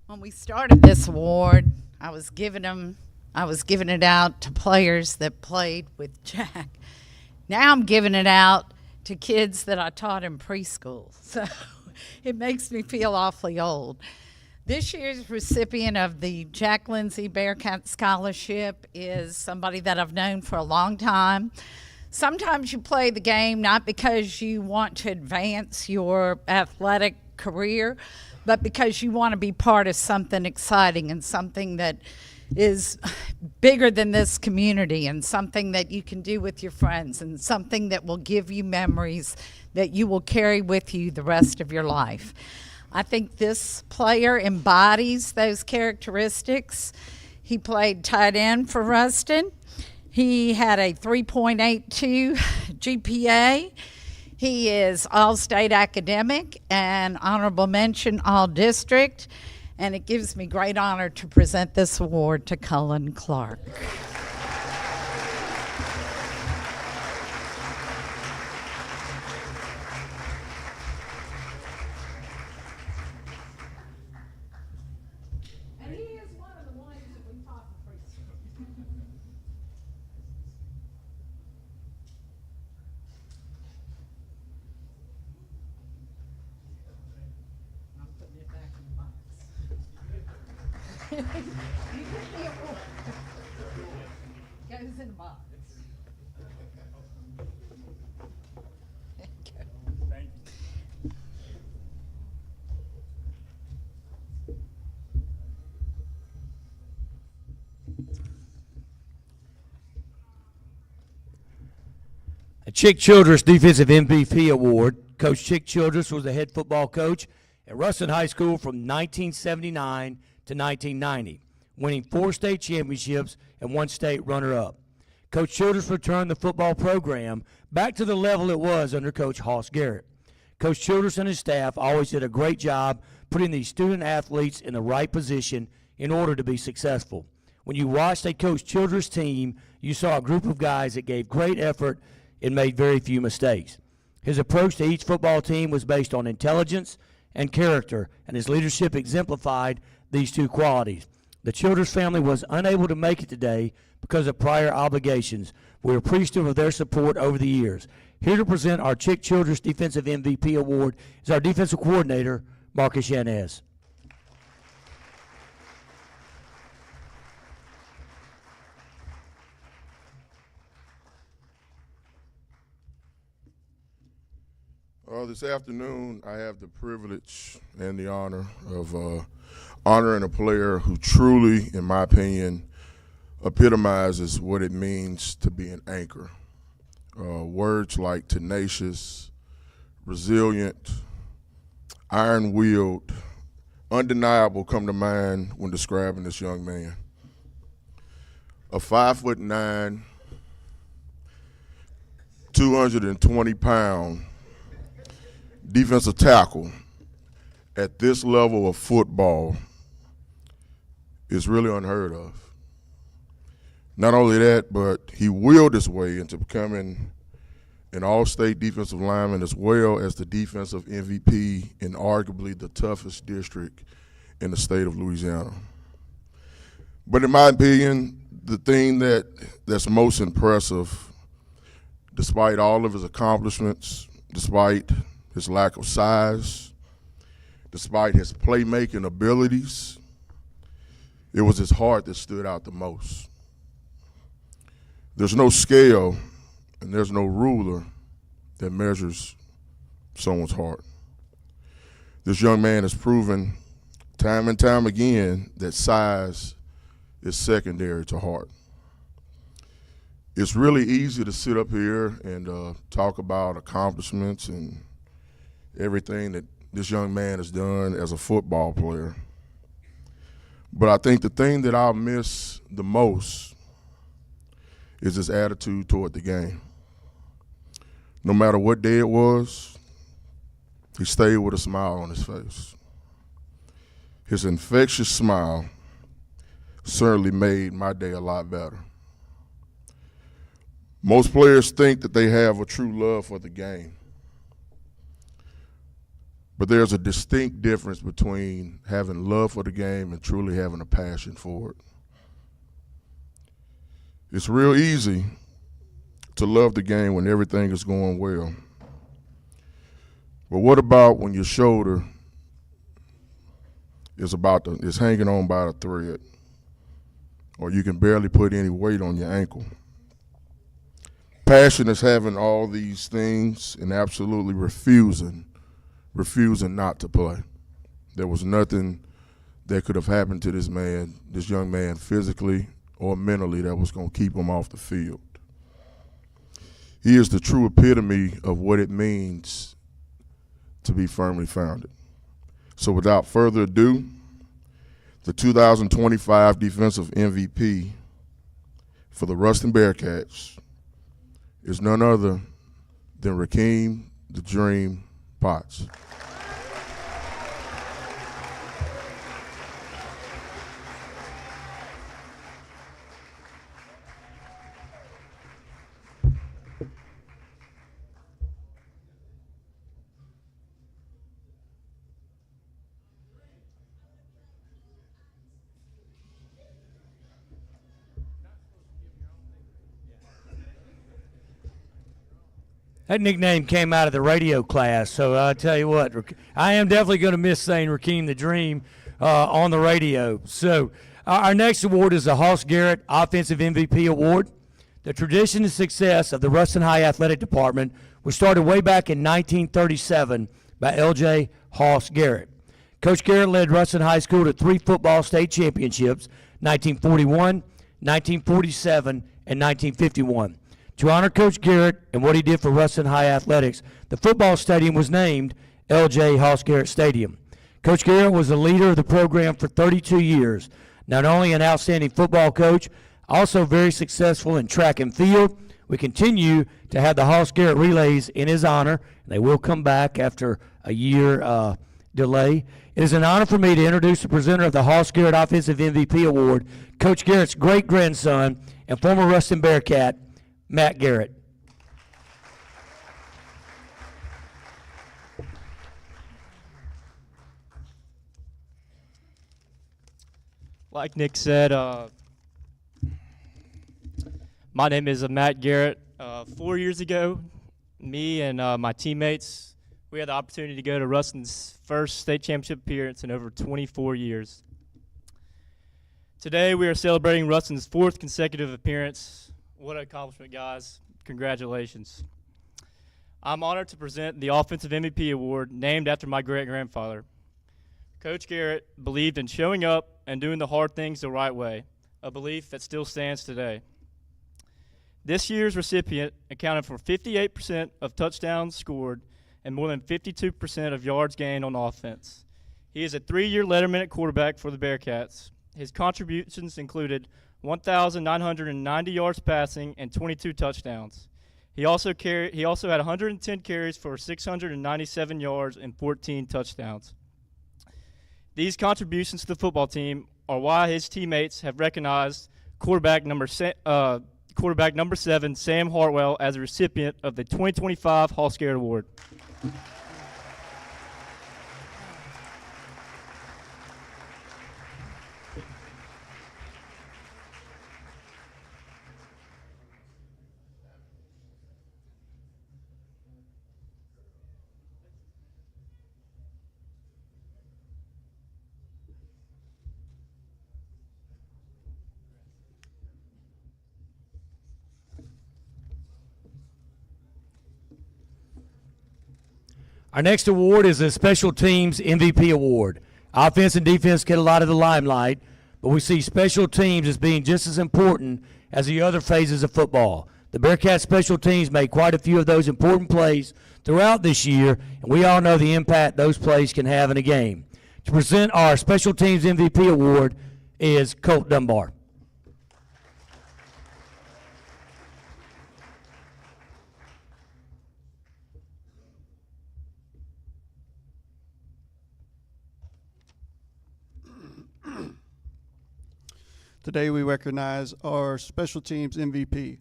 When we started this award, I was giving it out to players that played with Jack. Now I'm giving it out to kids that I taught in preschool. So it makes me feel awfully old. This year's recipient of the Jack Lindsay Bearcat Scholarship is somebody that I've known for a long time. Sometimes you play the game not because you want to advance your athletic career, but because you want to be part of something exciting and something that is bigger than this community and something that you can do with your friends and something that will give you memories that you will carry with you the rest of your life. I think this player embodies those characteristics. He played tight end for Ruston. He had a 3.82 GPA. He is All-State Academic and honorable mention All-District, and it gives me great honor to present this award to Cullen Clark. And he is one of the ones that we taught in preschool. I'm putting it back in the box. You get the award. Goes in the box. Thank you. A Chick Childress Defensive MVP Award. Coach Chick Childress was the head football coach at Ruston High School from 1979 to 1990, winning 4 state championships and 1 state runner-up. Coach Childress returned the football program back to the level it was under Coach Hoss Garrett. Coach Childress and his staff always did a great job putting these student athletes in the right position in order to be successful. When you watched a Coach Childress team, you saw a group of guys that gave great effort and made very few mistakes. His approach to each football team was based on intelligence and character, and his leadership exemplified these 2 qualities. The Childress family was unable to make it today because of prior obligations. We are appreciative of their support over the years. Here to present our Chick Childress Defensive MVP Award is our defensive coordinator, Marcus Yanez. This afternoon, I have the privilege and the honor of honoring a player who truly, in my opinion, epitomizes what it means to be an anchor. Words like tenacious, resilient, iron-willed, undeniable come to mind when describing this young man. A 5'9", 220-pound defensive tackle at this level of football is really unheard of. Not only that, but he willed his way into becoming an all-state defensive lineman as well as the defensive MVP in arguably the toughest district in the state of Louisiana. But in my opinion, the thing that's most impressive, despite all of his accomplishments, despite his lack of size, despite his playmaking abilities, it was his heart that stood out the most. There's no scale and there's no ruler that measures someone's heart. This young man has proven time and time again that size is secondary to heart. It's really easy to sit up here and talk about accomplishments and everything that this young man has done as a football player. But I think the thing that I'll miss the most is his attitude toward the game. No matter what day it was, he stayed with a smile on his face. His infectious smile certainly made my day a lot better. Most players think that they have a true love for the game. But there's a distinct difference between having love for the game and truly having a passion for it. It's real easy to love the game when everything is going well. But what about when your shoulder is hanging on by a thread, or you can barely put any weight on your ankle? Passion is having all these things and absolutely refusing not to play. There was nothing that could have happened to this young man physically or mentally that was going to keep him off the field. He is the true epitome of what it means to be firmly founded. So without further ado, the 2025 Defensive MVP for the Ruston Bearcats is none other than Rakeem the Dream Potts. That nickname came out of the radio class, so I'll tell you what, I am definitely going to miss saying Rakeem the Dream on the radio. So our next award is the Hoss Garrett Offensive MVP Award. The tradition and success of the Ruston High Athletic Department was started way back in 1937 by L.J. Hoss Garrett. Coach Garrett led Ruston High School to 3 football state championships, 1941, 1947, and 1951. To honor Coach Garrett and what he did for Ruston High Athletics, the football stadium was named L.J. Hoss Garrett Stadium. Coach Garrett was the leader of the program for 32 years. Not only an outstanding football coach, also very successful in track and field. We continue to have the Hoss Garrett relays in his honor. They will come back after a year delay. It is an honor for me to introduce the presenter of the Hoss Garrett Offensive MVP Award, Coach Garrett's great-grandson and former Ruston Bearcat, Matt Garrett. Like Nick said, my name is Matt Garrett. 4 years ago, me and my teammates, we had the opportunity to go to Ruston's first state championship appearance in over 24 years. Today, we are celebrating Ruston's 4th consecutive appearance. What an accomplishment, guys. Congratulations. I'm honored to present the Offensive MVP Award named after my great-grandfather. Coach Garrett believed in showing up and doing the hard things the right way, a belief that still stands today. This year's recipient accounted for 58% of touchdowns scored and more than 52% of yards gained on offense. He is a 3-year letterman at quarterback for the Bearcats. His contributions included 1,990 yards passing and 22 touchdowns. He also had 110 carries for 697 yards and 14 touchdowns. These contributions to the football team are why his teammates have recognized quarterback number 7, Sam Hartwell, as a recipient of the 2025 Hoss Garrett Award. Our next award is the Special Teams MVP Award. Offense and defense get a lot of the limelight, but we see special teams as being just as important as the other phases of football. The Bearcat special teams made quite a few of those important plays throughout this year, and we all know the impact those plays can have in a game. To present our Special Teams MVP Award is Colt Dunbar. Today we recognize our special teams MVP.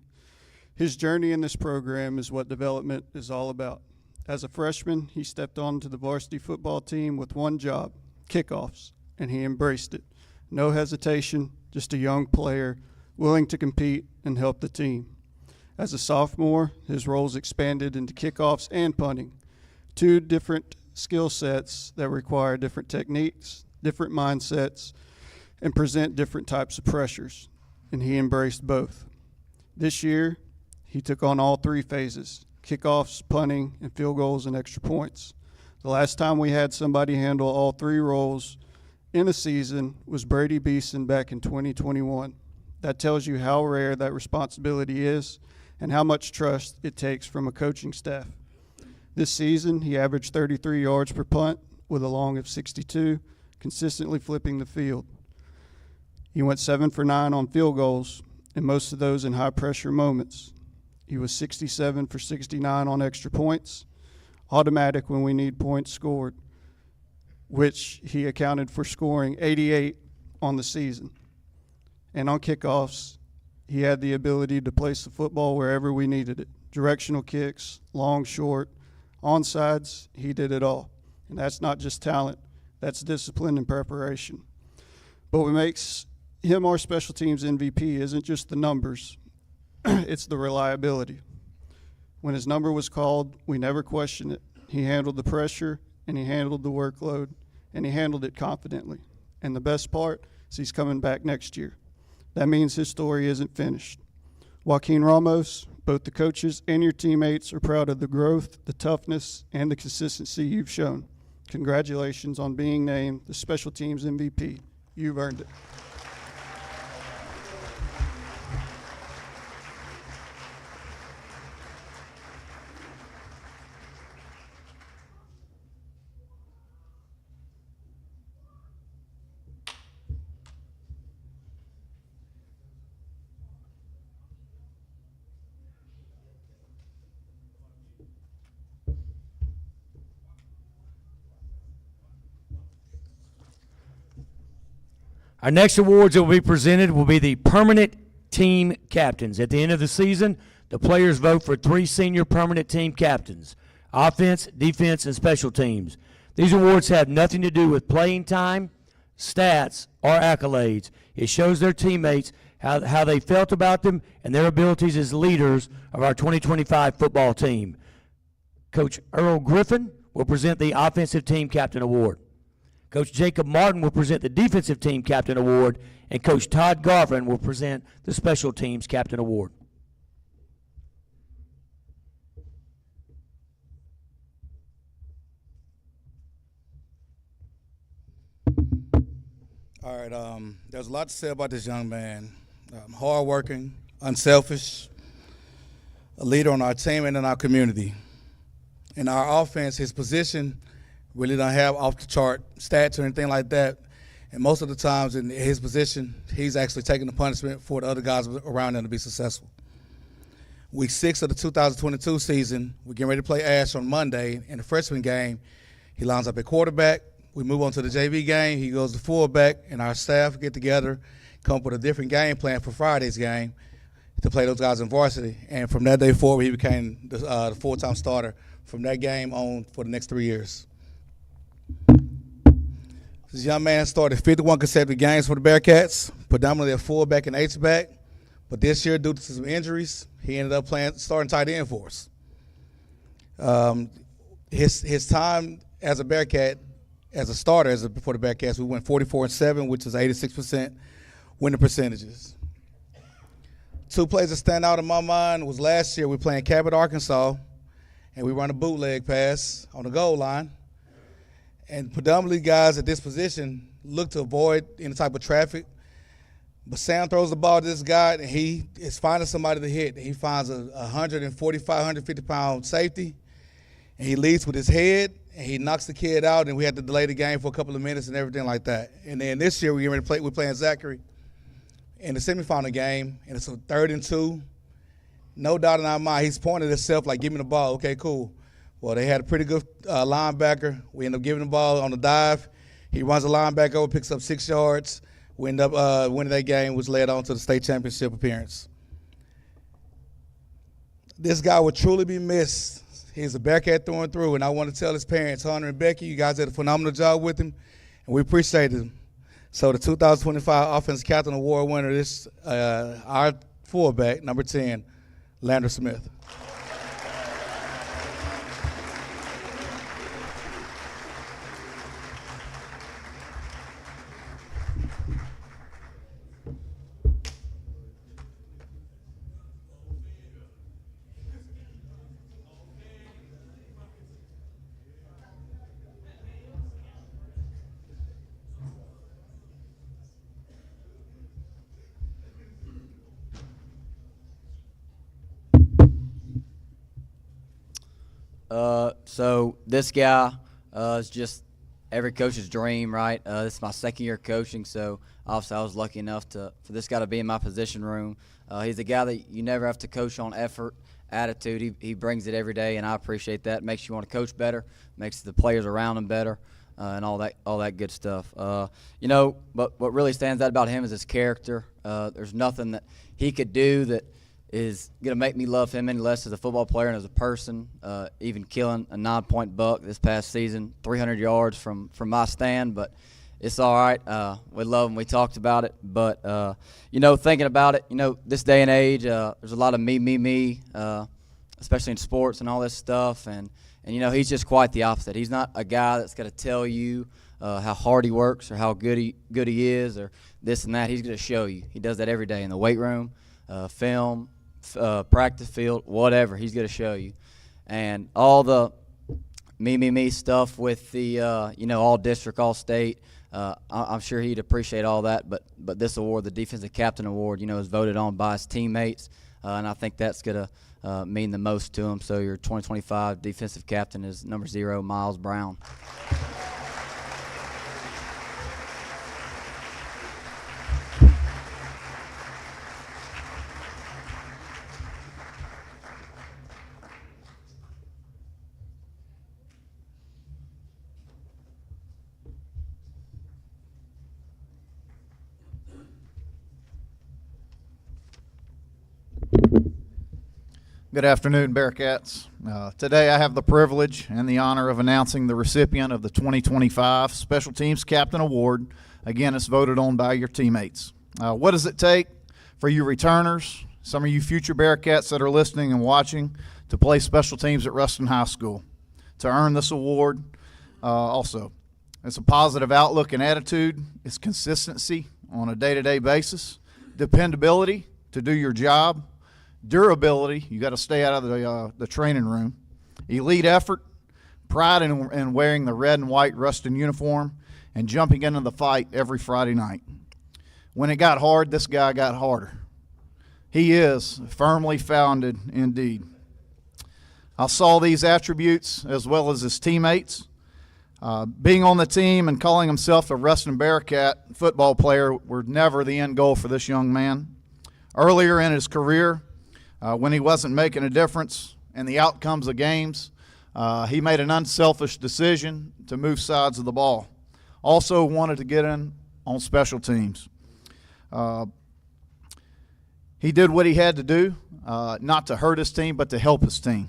His journey in this program is what development is all about. As a freshman, he stepped onto the varsity football team with one job, kickoffs, and he embraced it. No hesitation, just a young player willing to compete and help the team. As a sophomore, his roles expanded into kickoffs and punting, 2 different skill sets that require different techniques, different mindsets, and present different types of pressures, and he embraced both. This year, he took on all 3 phases, kickoffs, punting, and field goals and extra points. The last time we had somebody handle all 3 roles in a season was Brady Beeson back in 2021. That tells you how rare that responsibility is and how much trust it takes from a coaching staff. This season, he averaged 33 yards per punt with a long of 62, consistently flipping the field. He went 7 for 9 on field goals, and most of those in high-pressure moments. He was 67 for 69 on extra points. automatic when we need points scored, which he accounted for scoring 88 on the season. And on kickoffs, he had the ability to place the football wherever we needed it. Directional kicks, long, short, onsides, he did it all. And that's not just talent, that's discipline and preparation. But what makes him our special teams MVP isn't just the numbers, it's the reliability. When his number was called, we never questioned it. He handled the pressure, and he handled the workload, and he handled it confidently. And the best part is he's coming back next year. That means his story isn't finished. Joaquin Ramos, both the coaches and your teammates are proud of the growth, the toughness, and the consistency you've shown. Congratulations on being named the Special Teams MVP. You've earned it. Our next awards that will be presented will be the permanent team captains. At the end of the season, the players vote for 3 senior permanent team captains: offense, defense, and special teams. These awards have nothing to do with playing time, stats, or accolades. It shows their teammates how they felt about them and their abilities as leaders of our 2025 football team. Coach Earl Griffin will present the Offensive Team Captain Award. Coach Jacob Martin will present the Defensive Team Captain Award, and Coach Todd Garvin will present the Special Teams Captain Award. All right, there's a lot to say about this young man. Hardworking, unselfish, a leader on our team and in our community. In our offense, his position really don't have off-the-chart stats or anything like that. And most of the times in his position, he's actually taking the punishment for the other guys around him to be successful. Week 6 of the 2022 season, we're getting ready to play Ash on Monday. In the freshman game, he lines up at quarterback. We move on to the JV game. He goes to fullback, and our staff get together, come up with a different game plan for Friday's game to play those guys in varsity. And from that day forward, he became the full-time starter from that game on for the next 3 years. This young man started 51 consecutive games for the Bearcats, predominantly at fullback and H-back. But this year, due to some injuries, he ended up starting tight end for us. His time as a Bearcat, as a starter for the Bearcats, we went 44-7, which is 86% winning percentages. 2 plays that stand out in my mind was last year we playing Cabot, Arkansas, and we run a bootleg pass on the goal line. And predominantly guys at this position look to avoid any type of traffic. But Sam throws the ball to this guy, and he is finding somebody to hit. He finds a 145, 150-pound safety, and he leads with his head, and he knocks the kid out, and we had to delay the game for a couple of minutes and everything like that. And then this year we're playing Zachary in the semifinal game, and it's a 3rd and 2. No doubt in our mind, he's pointing at himself like, give me the ball. Okay, cool. Well, they had a pretty good linebacker. We end up giving the ball on the dive. He runs the linebacker over, picks up 6 yards. We end up winning that game, which led on to the state championship appearance. This guy would truly be missed. He's a Bearcat through and through, and I want to tell his parents, Hunter and Becky, you guys did a phenomenal job with him, and we appreciate him. So the 2025 Offensive Captain Award winner is our fullback, number 10, Lander Smith. So this guy is just every coach's dream, right? This is my 2nd year coaching, so obviously I was lucky enough for this guy to be in my position room. He's a guy that you never have to coach on effort attitude. He brings it every day, and I appreciate that. It makes you want to coach better, makes the players around him better, and all that good stuff. You know, but what really stands out about him is his character. There's nothing that he could do that is going to make me love him any less as a football player and as a person. Even killing a 9-point buck this past season, 300 yards from my stand, but it's all right. We love him. We talked about it. But, you know, thinking about it, you know, this day and age, there's a lot of me, especially in sports and all this stuff. And you know, he's just quite the opposite. He's not a guy that's going to tell you how hard he works or how good he is or this and that. He's going to show you. He does that every day in the weight room, film, practice field, whatever. He's going to show you. And all the me stuff with the, you know, all district, all state, I'm sure he'd appreciate all that, but this award, the Defensive Captain Award, you know, is voted on by his teammates, and I think that's going to mean the most to him. So your 2025 Defensive Captain is number 0, Miles Brown. Good afternoon, Bearcats. Today I have the privilege and the honor of announcing the recipient of the 2025 Special Teams Captain Award. Again, it's voted on by your teammates. What does it take for you returners, some of you future Bearcats that are listening and watching, to play special teams at Ruston High School to earn this award? Also, it's a positive outlook and attitude. It's consistency on a day-to-day basis, dependability to do your job, durability, you got to stay out of the training room, elite effort, pride in wearing the red and white Ruston uniform, and jumping into the fight every Friday night. When it got hard, this guy got harder. He is firmly founded indeed. I saw these attributes as well as his teammates. Being on the team and calling himself a Ruston Bearcat football player were never the end goal for this young man. Earlier in his career, when he wasn't making a difference in the outcomes of games, he made an unselfish decision to move sides of the ball. Also wanted to get in on special teams. He did what he had to do, not to hurt his team, but to help his team.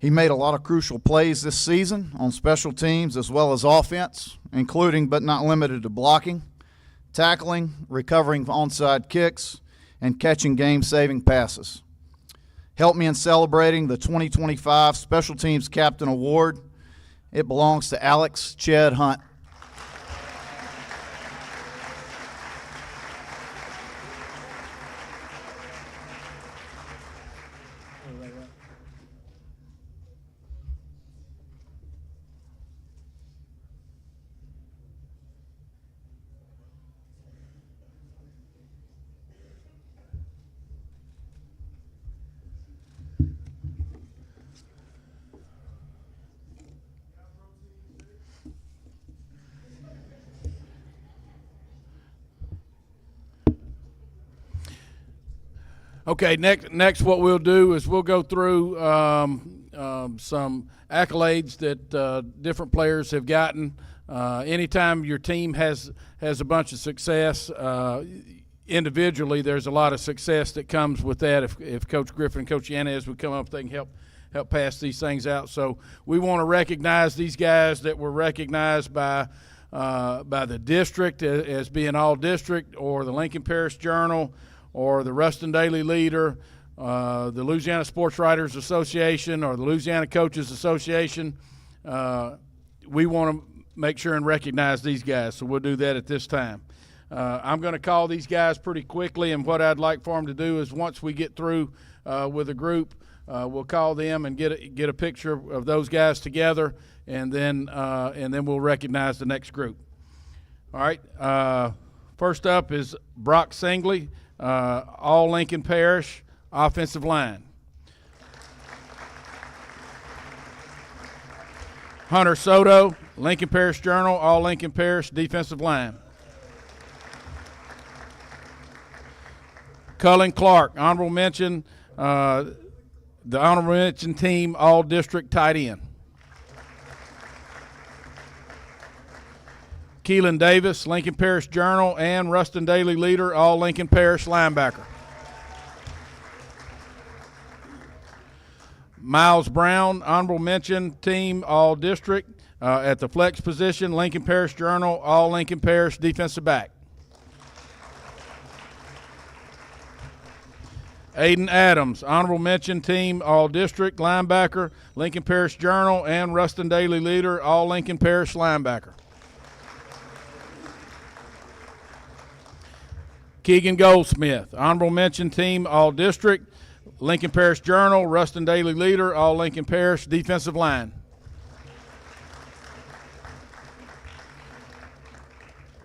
He made a lot of crucial plays this season on special teams as well as offense, including but not limited to blocking, tackling, recovering onside kicks, and catching game-saving passes. Help me in celebrating the 2025 Special Teams Captain Award. It belongs to Alex Ched Hunt. Okay, next what we'll do is we'll go through some accolades that different players have gotten. Anytime your team has a bunch of success, individually there's a lot of success that comes with that. If Coach Griffin and Coach Yanez would come up, they can help pass these things out. So we want to recognize these guys that were recognized by the district as being all district, or the Lincoln Parish Journal, or the Ruston Daily Leader, the Louisiana Sports Writers Association, or the Louisiana Coaches Association. We want to make sure and recognize these guys, so we'll do that at this time. I'm going to call these guys pretty quickly, and what I'd like for them to do is once we get through with a group, we'll call them and get a picture of those guys together, and then we'll recognize the next group. All right. First up is Brock Singley, all Lincoln Parish offensive line. Hunter Soto, Lincoln Parish Journal, all Lincoln Parish defensive line. Cullen Clark, honorable mention, the honorable mention team all-district tight end. Keelan Davis, Lincoln Parish Journal and Ruston Daily Leader, all Lincoln Parish linebacker. Miles Brown, honorable mention team all district at the flex position, Lincoln Parish Journal, all Lincoln Parish defensive back. Aiden Adams, honorable mention team all district linebacker, Lincoln Parish Journal and Ruston Daily Leader, all Lincoln Parish linebacker. Keegan Goldsmith, honorable mention team all district, Lincoln Parish Journal, Ruston Daily Leader, all Lincoln Parish defensive line.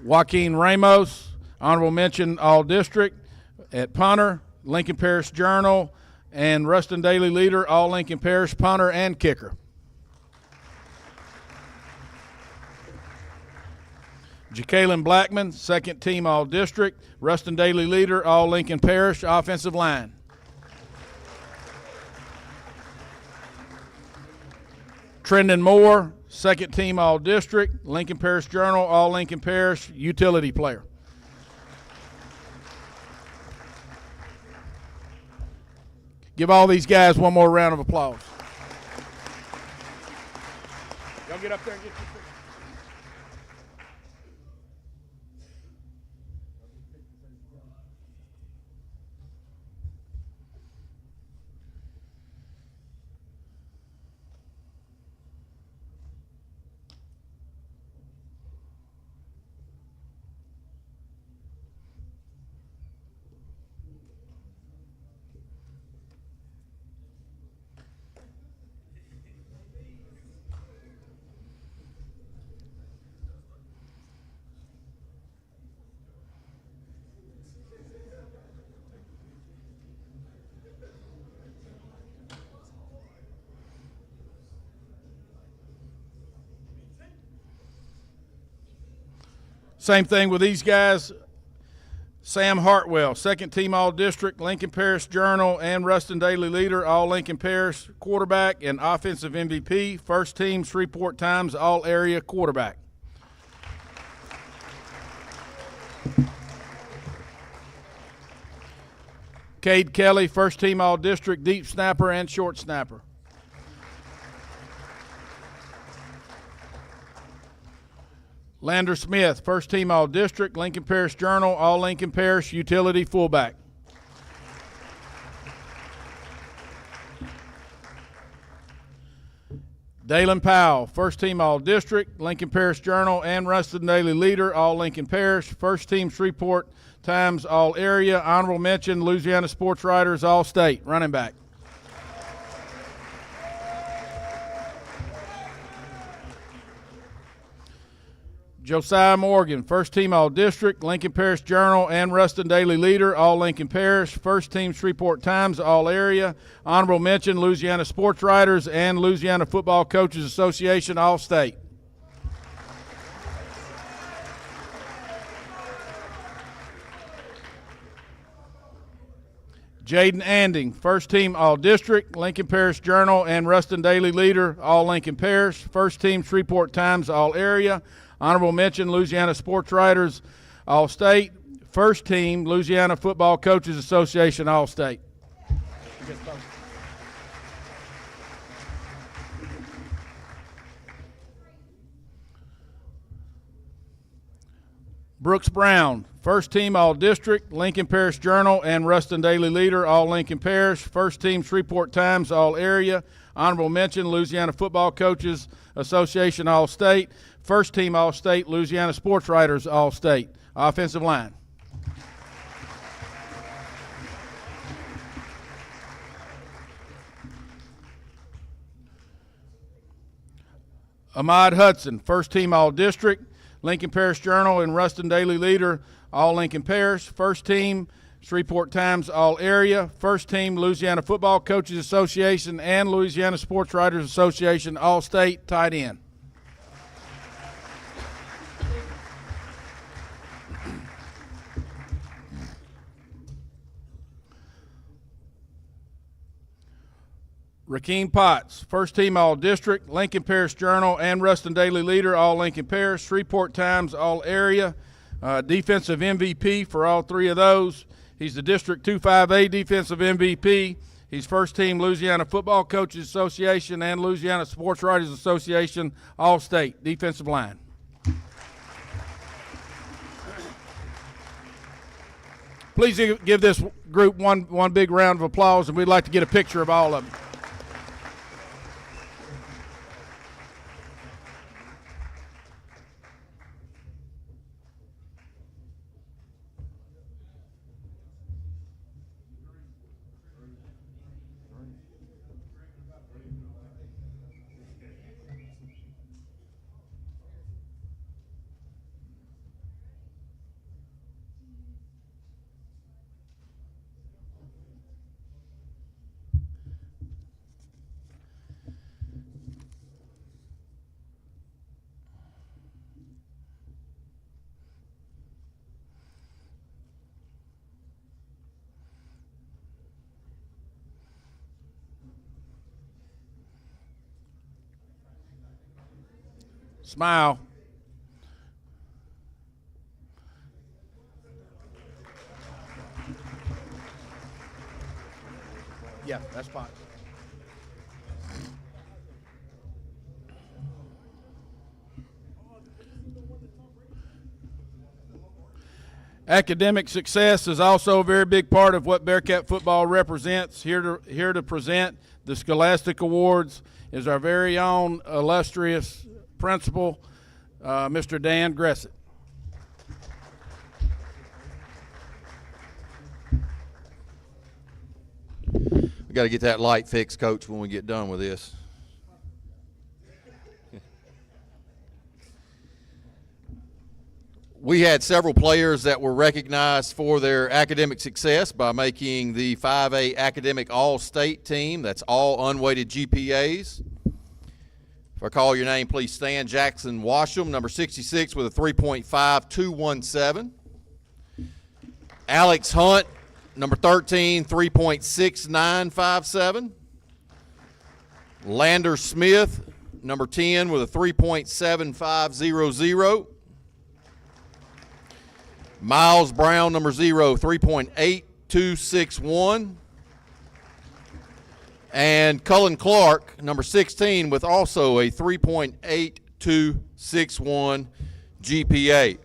Joaquin Ramos, honorable mention all district at punter, Lincoln Parish Journal and Ruston Daily Leader, all Lincoln Parish punter and kicker. Jacalyn Blackman, second team all district, Ruston Daily Leader, all Lincoln Parish offensive line. Trendon Moore, second team all district, Lincoln Parish Journal, all Lincoln Parish utility player. Give all these guys one more round of applause. Y'all get up there and get your seat. Same thing with these guys. Sam Hartwell, second team all district, Lincoln Parish Journal and Ruston Daily Leader, all Lincoln Parish quarterback and offensive MVP. First team Shreveport Times all area quarterback. Cade Kelly, first team all district, deep snapper and short snapper. Lander Smith, first team all district, Lincoln Parish Journal, all Lincoln Parish utility fullback. Dalen Powell, first team all district, Lincoln Parish Journal and Ruston Daily Leader, all Lincoln Parish. First team Shreveport Times all area. Honorable mention Louisiana Sports Writers all state, running back. Josiah Morgan, first team all district, Lincoln Parish Journal and Ruston Daily Leader, all Lincoln Parish. First team Shreveport Times, all area. Honorable mention Louisiana Sports Writers and Louisiana Football Coaches Association, all state. Jaden Anding, first team all district, Lincoln Parish Journal and Ruston Daily Leader, all Lincoln Parish. First team Shreveport Times, all area. Honorable mention Louisiana Sports Writers, all state. First team Louisiana Football Coaches Association, all state. Brooks Brown, first team all district, Lincoln Parish Journal and Ruston Daily Leader, all Lincoln Parish. First team Shreveport Times, all area. Honorable mention Louisiana Football Coaches Association, all state. First team all state, Louisiana Sports Writers, all state. Offensive line. Ahmad Hudson, first team all district, Lincoln Parish Journal and Ruston Daily Leader, all Lincoln Parish. First team Shreveport Times, all area. First team Louisiana Football Coaches Association and Louisiana Sports Writers Association, all state, tight end. Rakeem Potts, first team All-District, Lincoln Parish Journal and Ruston Daily Leader, all Lincoln Parish, Shreveport Times, all area, defensive MVP for all three of those. He's the District 2-5A defensive MVP. He's first team Louisiana Football Coaches Association and Louisiana Sports Writers Association All-State defensive line. Please give this group one big round of applause, and we'd like to get a picture of all of them. Smile. Yeah, that's fine. Academic success is also a very big part of what Bearcat football represents. Here to present the Scholastic Awards is our very own illustrious principal, Mr. Dan Gressett. We got to get that light fixed, Coach, when we get done with this. We had several players that were recognized for their academic success by making the 5A Academic All-State team. That's all unweighted GPAs. If I call your name, please stand. Jackson Washam, number 66, with a 3.5217. Alex Hunt, number 13, 3.6957. Lander Smith, number 10, with a 3.7500. Miles Brown, number 0, 3.8261. And Cullen Clark, number 16, with also a 3.8261 GPA.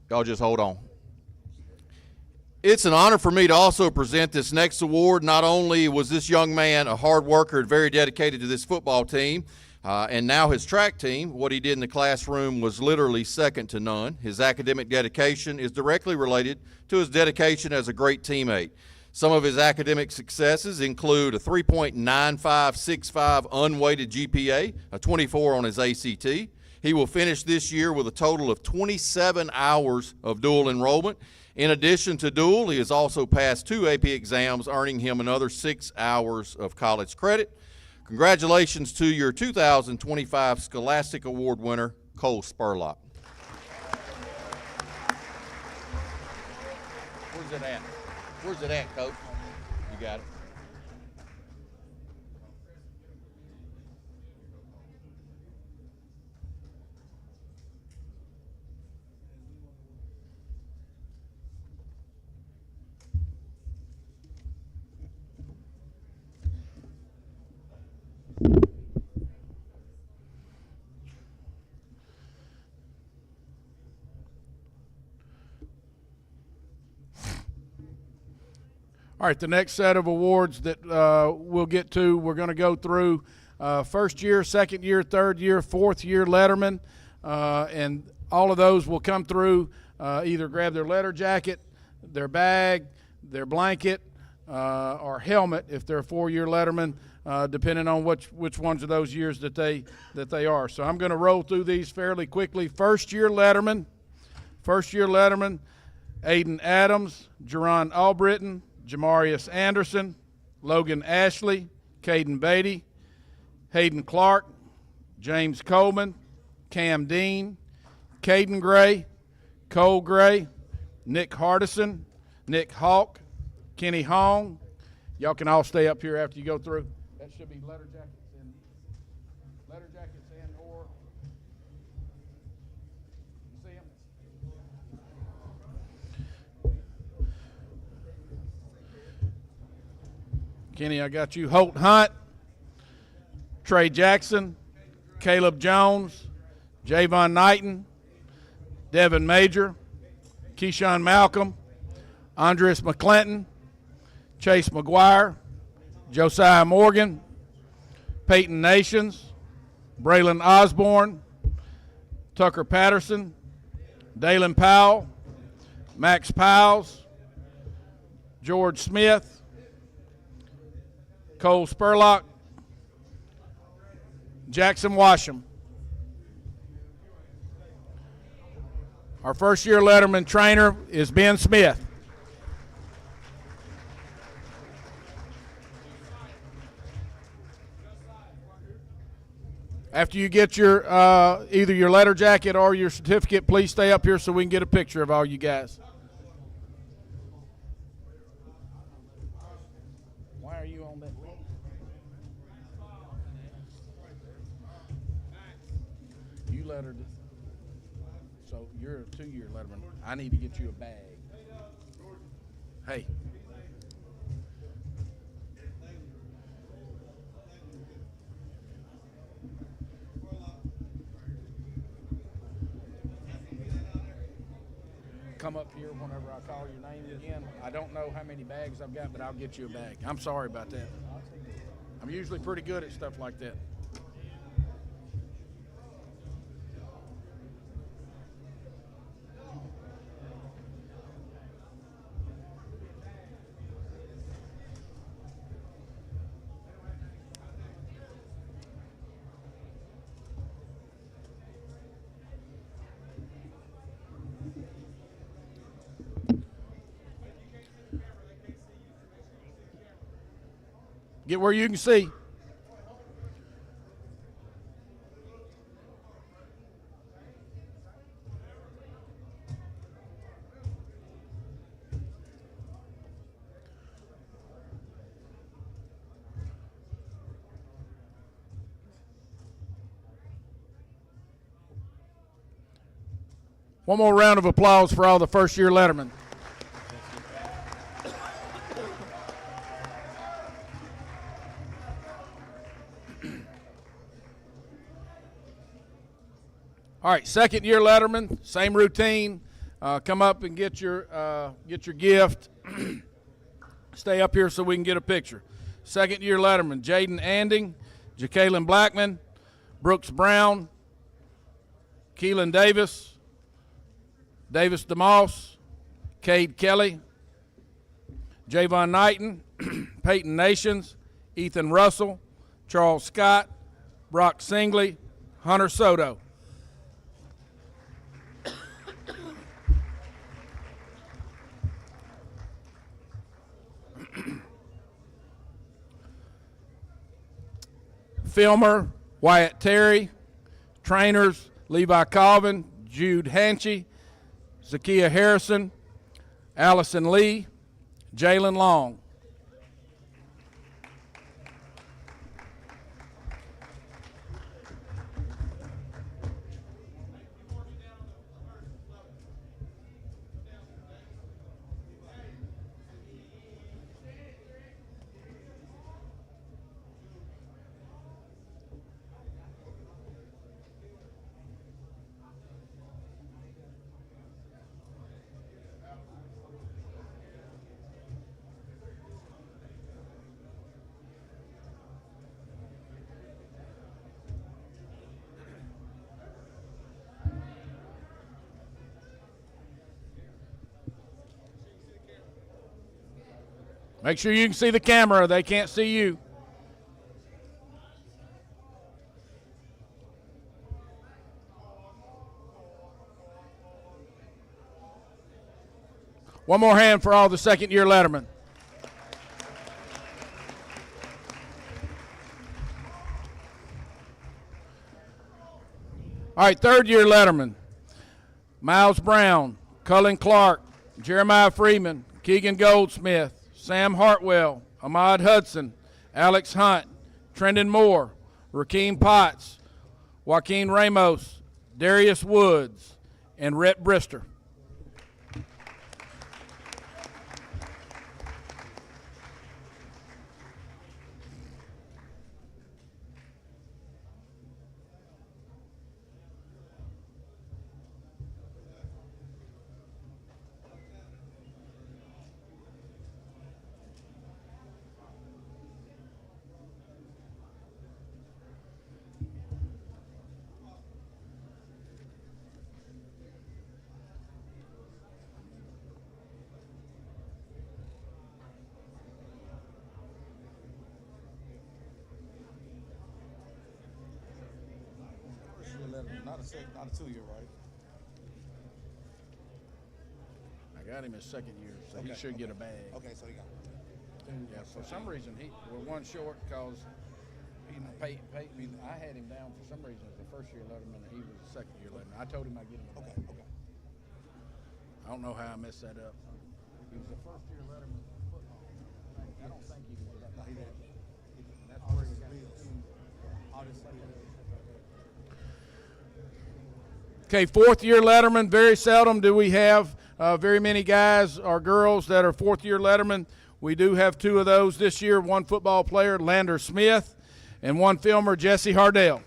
Y'all just hold on. It's an honor for me to also present this next award. Not only was this young man a hard worker and very dedicated to this football team, and now his track team, what he did in the classroom was literally second to none. His academic dedication is directly related to his dedication as a great teammate. Some of his academic successes include a 3.9565 unweighted GPA, a 24 on his ACT. He will finish this year with a total of 27 hours of dual enrollment. In addition to dual, he has also passed 2 AP exams, earning him another 6 hours of college credit. Congratulations to your 2025 Scholastic Award winner, Cole Spurlock. Where's it at? Where's it at, Coach? You got it. All right, the next set of awards that we'll get to, we're going to go through first year, second year, third year, fourth year letterman, and all of those will come through, either grab their letter jacket, their bag, their blanket, or helmet if they're a 4-year letterman, depending on which ones of those years that they are. So I'm going to roll through these fairly quickly. First year letterman, Aiden Adams, Jerron Albritton, Jamarius Anderson, Logan Ashley, Caden Beatty, Hayden Clark, James Coleman, Cam Dean, Caden Gray, Cole Gray, Nick Hardison, Nick Hawk, Kenny Hong. Y'all can all stay up here after you go through. That should be letter jackets and or you see them? Kenny, I got you. Holt Hunt, Trey Jackson, Caleb Jones, Javon Knighton, Devin Major, Keyshawn Malcolm, Andres McClinton, Chase McGuire, Josiah Morgan, Peyton Nations, Braylon Osborne, Tucker Patterson, Dalen Powell, Max Powles, George Smith, Cole Spurlock, Jackson Washam. Our first-year letterman trainer is Ben Smith. After you get your either your letter jacket or your certificate, please stay up here so we can get a picture of all you guys. Why are you on that list? You lettered. So you're a 2-year letterman. I need to get you a bag. Hey. Come up here whenever I call your name again. I don't know how many bags I've got, but I'll get you a bag. I'm sorry about that. I'm usually pretty good at stuff like that. Get where you can see. One more round of applause for all the first-year lettermen. All right, second-year letterman, same routine. Come up and get your gift. Stay up here so we can get a picture. Second-year letterman, Jaden Anding, Jacalyn Blackman, Brooks Brown, Keelan Davis, Davis DeMoss, Cade Kelly, Javon Knighton, Peyton Nations, Ethan Russell, Charles Scott, Brock Singley, Hunter Soto. Filmer, Wyatt Terry. Trainers, Levi Colvin, Jude Hanchy, Zakiya Harrison, Allison Lee, Jalen Long. Make sure you can see the camera. They can't see you. One more hand for all the second-year lettermen. All right, third-year letterman. Miles Brown, Cullen Clark, Jeremiah Freeman, Keegan Goldsmith, Sam Hartwell, Ahmad Hudson, Alex Hunt, Trendon Moore, Rakeem Potts, Joaquin Ramos, Darius Woods, and Rhett Brister. Not a 2-year, right? I got him his second year, so he should get a bag. Okay, so he got Yeah, for some reason, we're one short because I had him down for some reason as the first-year letterman, and he was the second-year letterman. I told him I'd get him a bag. Okay. I don't know how I messed that up. He was the first-year letterman in football. I don't think he was. That's where he got Okay, fourth-year letterman. Very seldom do we have very many guys or girls that are fourth-year letterman. We do have 2 of those this year, one football player, Lander Smith, and one filmer, Jesse Hardell.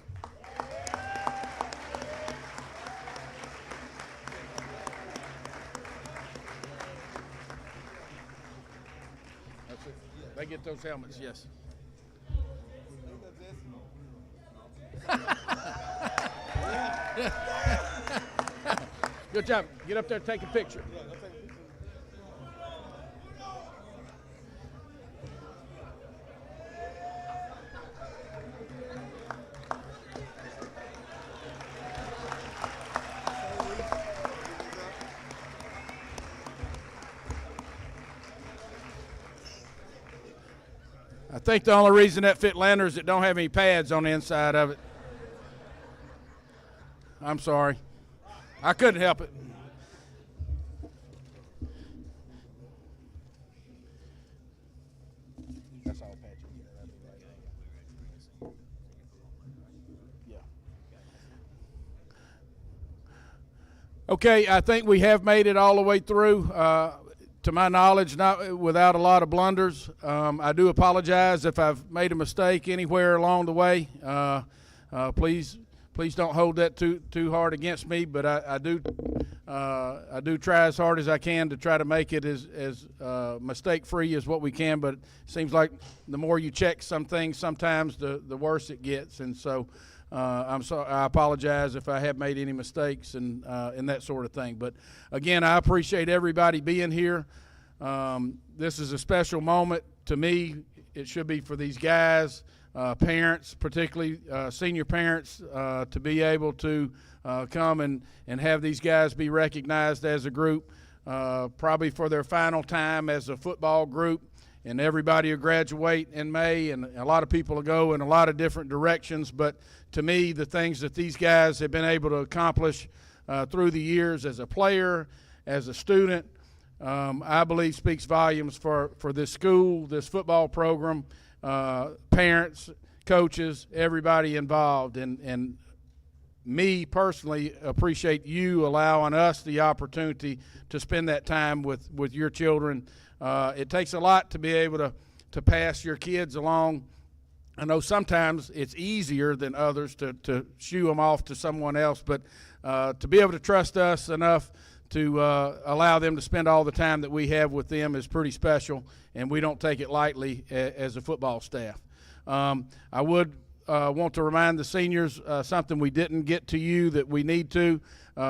That's it. They get those helmets, yes. Good job. Get up there, take a picture. I think the only reason that fit Lander is it don't have any pads on the inside of it. I'm sorry. I couldn't help it. That's all, Patrick. Yeah. Okay, I think we have made it all the way through. To my knowledge, not without a lot of blunders. I do apologize if I've made a mistake anywhere along the way. Please don't hold that too hard against me. But I do try as hard as I can to try to make it as mistake-free as what we can. But it seems like the more you check some things, sometimes the worse it gets. And so I'm sorry. I apologize if I have made any mistakes and that sort of thing. But again, I appreciate everybody being here. This is a special moment to me. It should be for these guys, parents, particularly senior parents, to be able to come and have these guys be recognized as a group, probably for their final time as a football group. And everybody will graduate in May, and a lot of people will go in a lot of different directions. But to me, the things that these guys have been able to accomplish through the years as a player, as a student, I believe speaks volumes for this school, this football program, parents, coaches, everybody involved. And me personally appreciate you allowing us the opportunity to spend that time with your children. It takes a lot to be able to pass your kids along. I know sometimes it's easier than others to shoo them off to someone else, but to be able to trust us enough to allow them to spend all the time that we have with them is pretty special, and we don't take it lightly as a football staff. I would want to remind the seniors something we didn't get to you that we need to.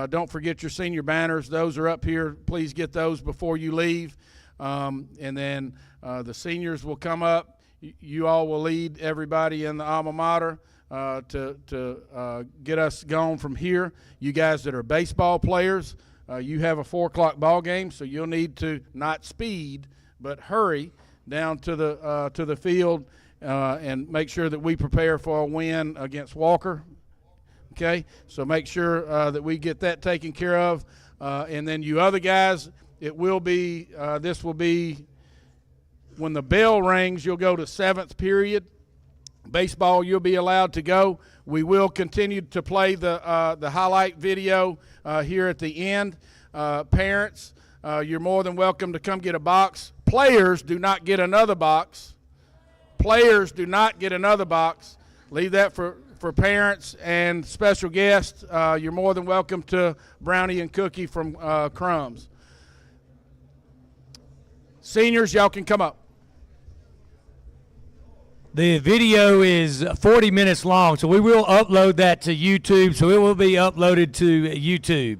Don't forget your senior banners. Those are up here. Please get those before you leave. And then the seniors will come up. You all will lead everybody in the alma mater to get us going from here. You guys that are baseball players, you have a 4 o'clock ball game, so you'll need to not speed but hurry down to the field and make sure that we prepare for a win against Walker. Okay, so make sure that we get that taken care of. And then you other guys, It will be, this will be, when the bell rings, you'll go to 7th period. Baseball, you'll be allowed to go. We will continue to play the highlight video here at the end. Parents, you're more than welcome to come get a box. Players do not get another box. Players do not get another box. Leave that for parents and special guests. You're more than welcome to brownie and cookie from Crumbs. Seniors, y'all can come up. The video is 40 minutes long, so we will upload that to YouTube. So it will be uploaded to YouTube.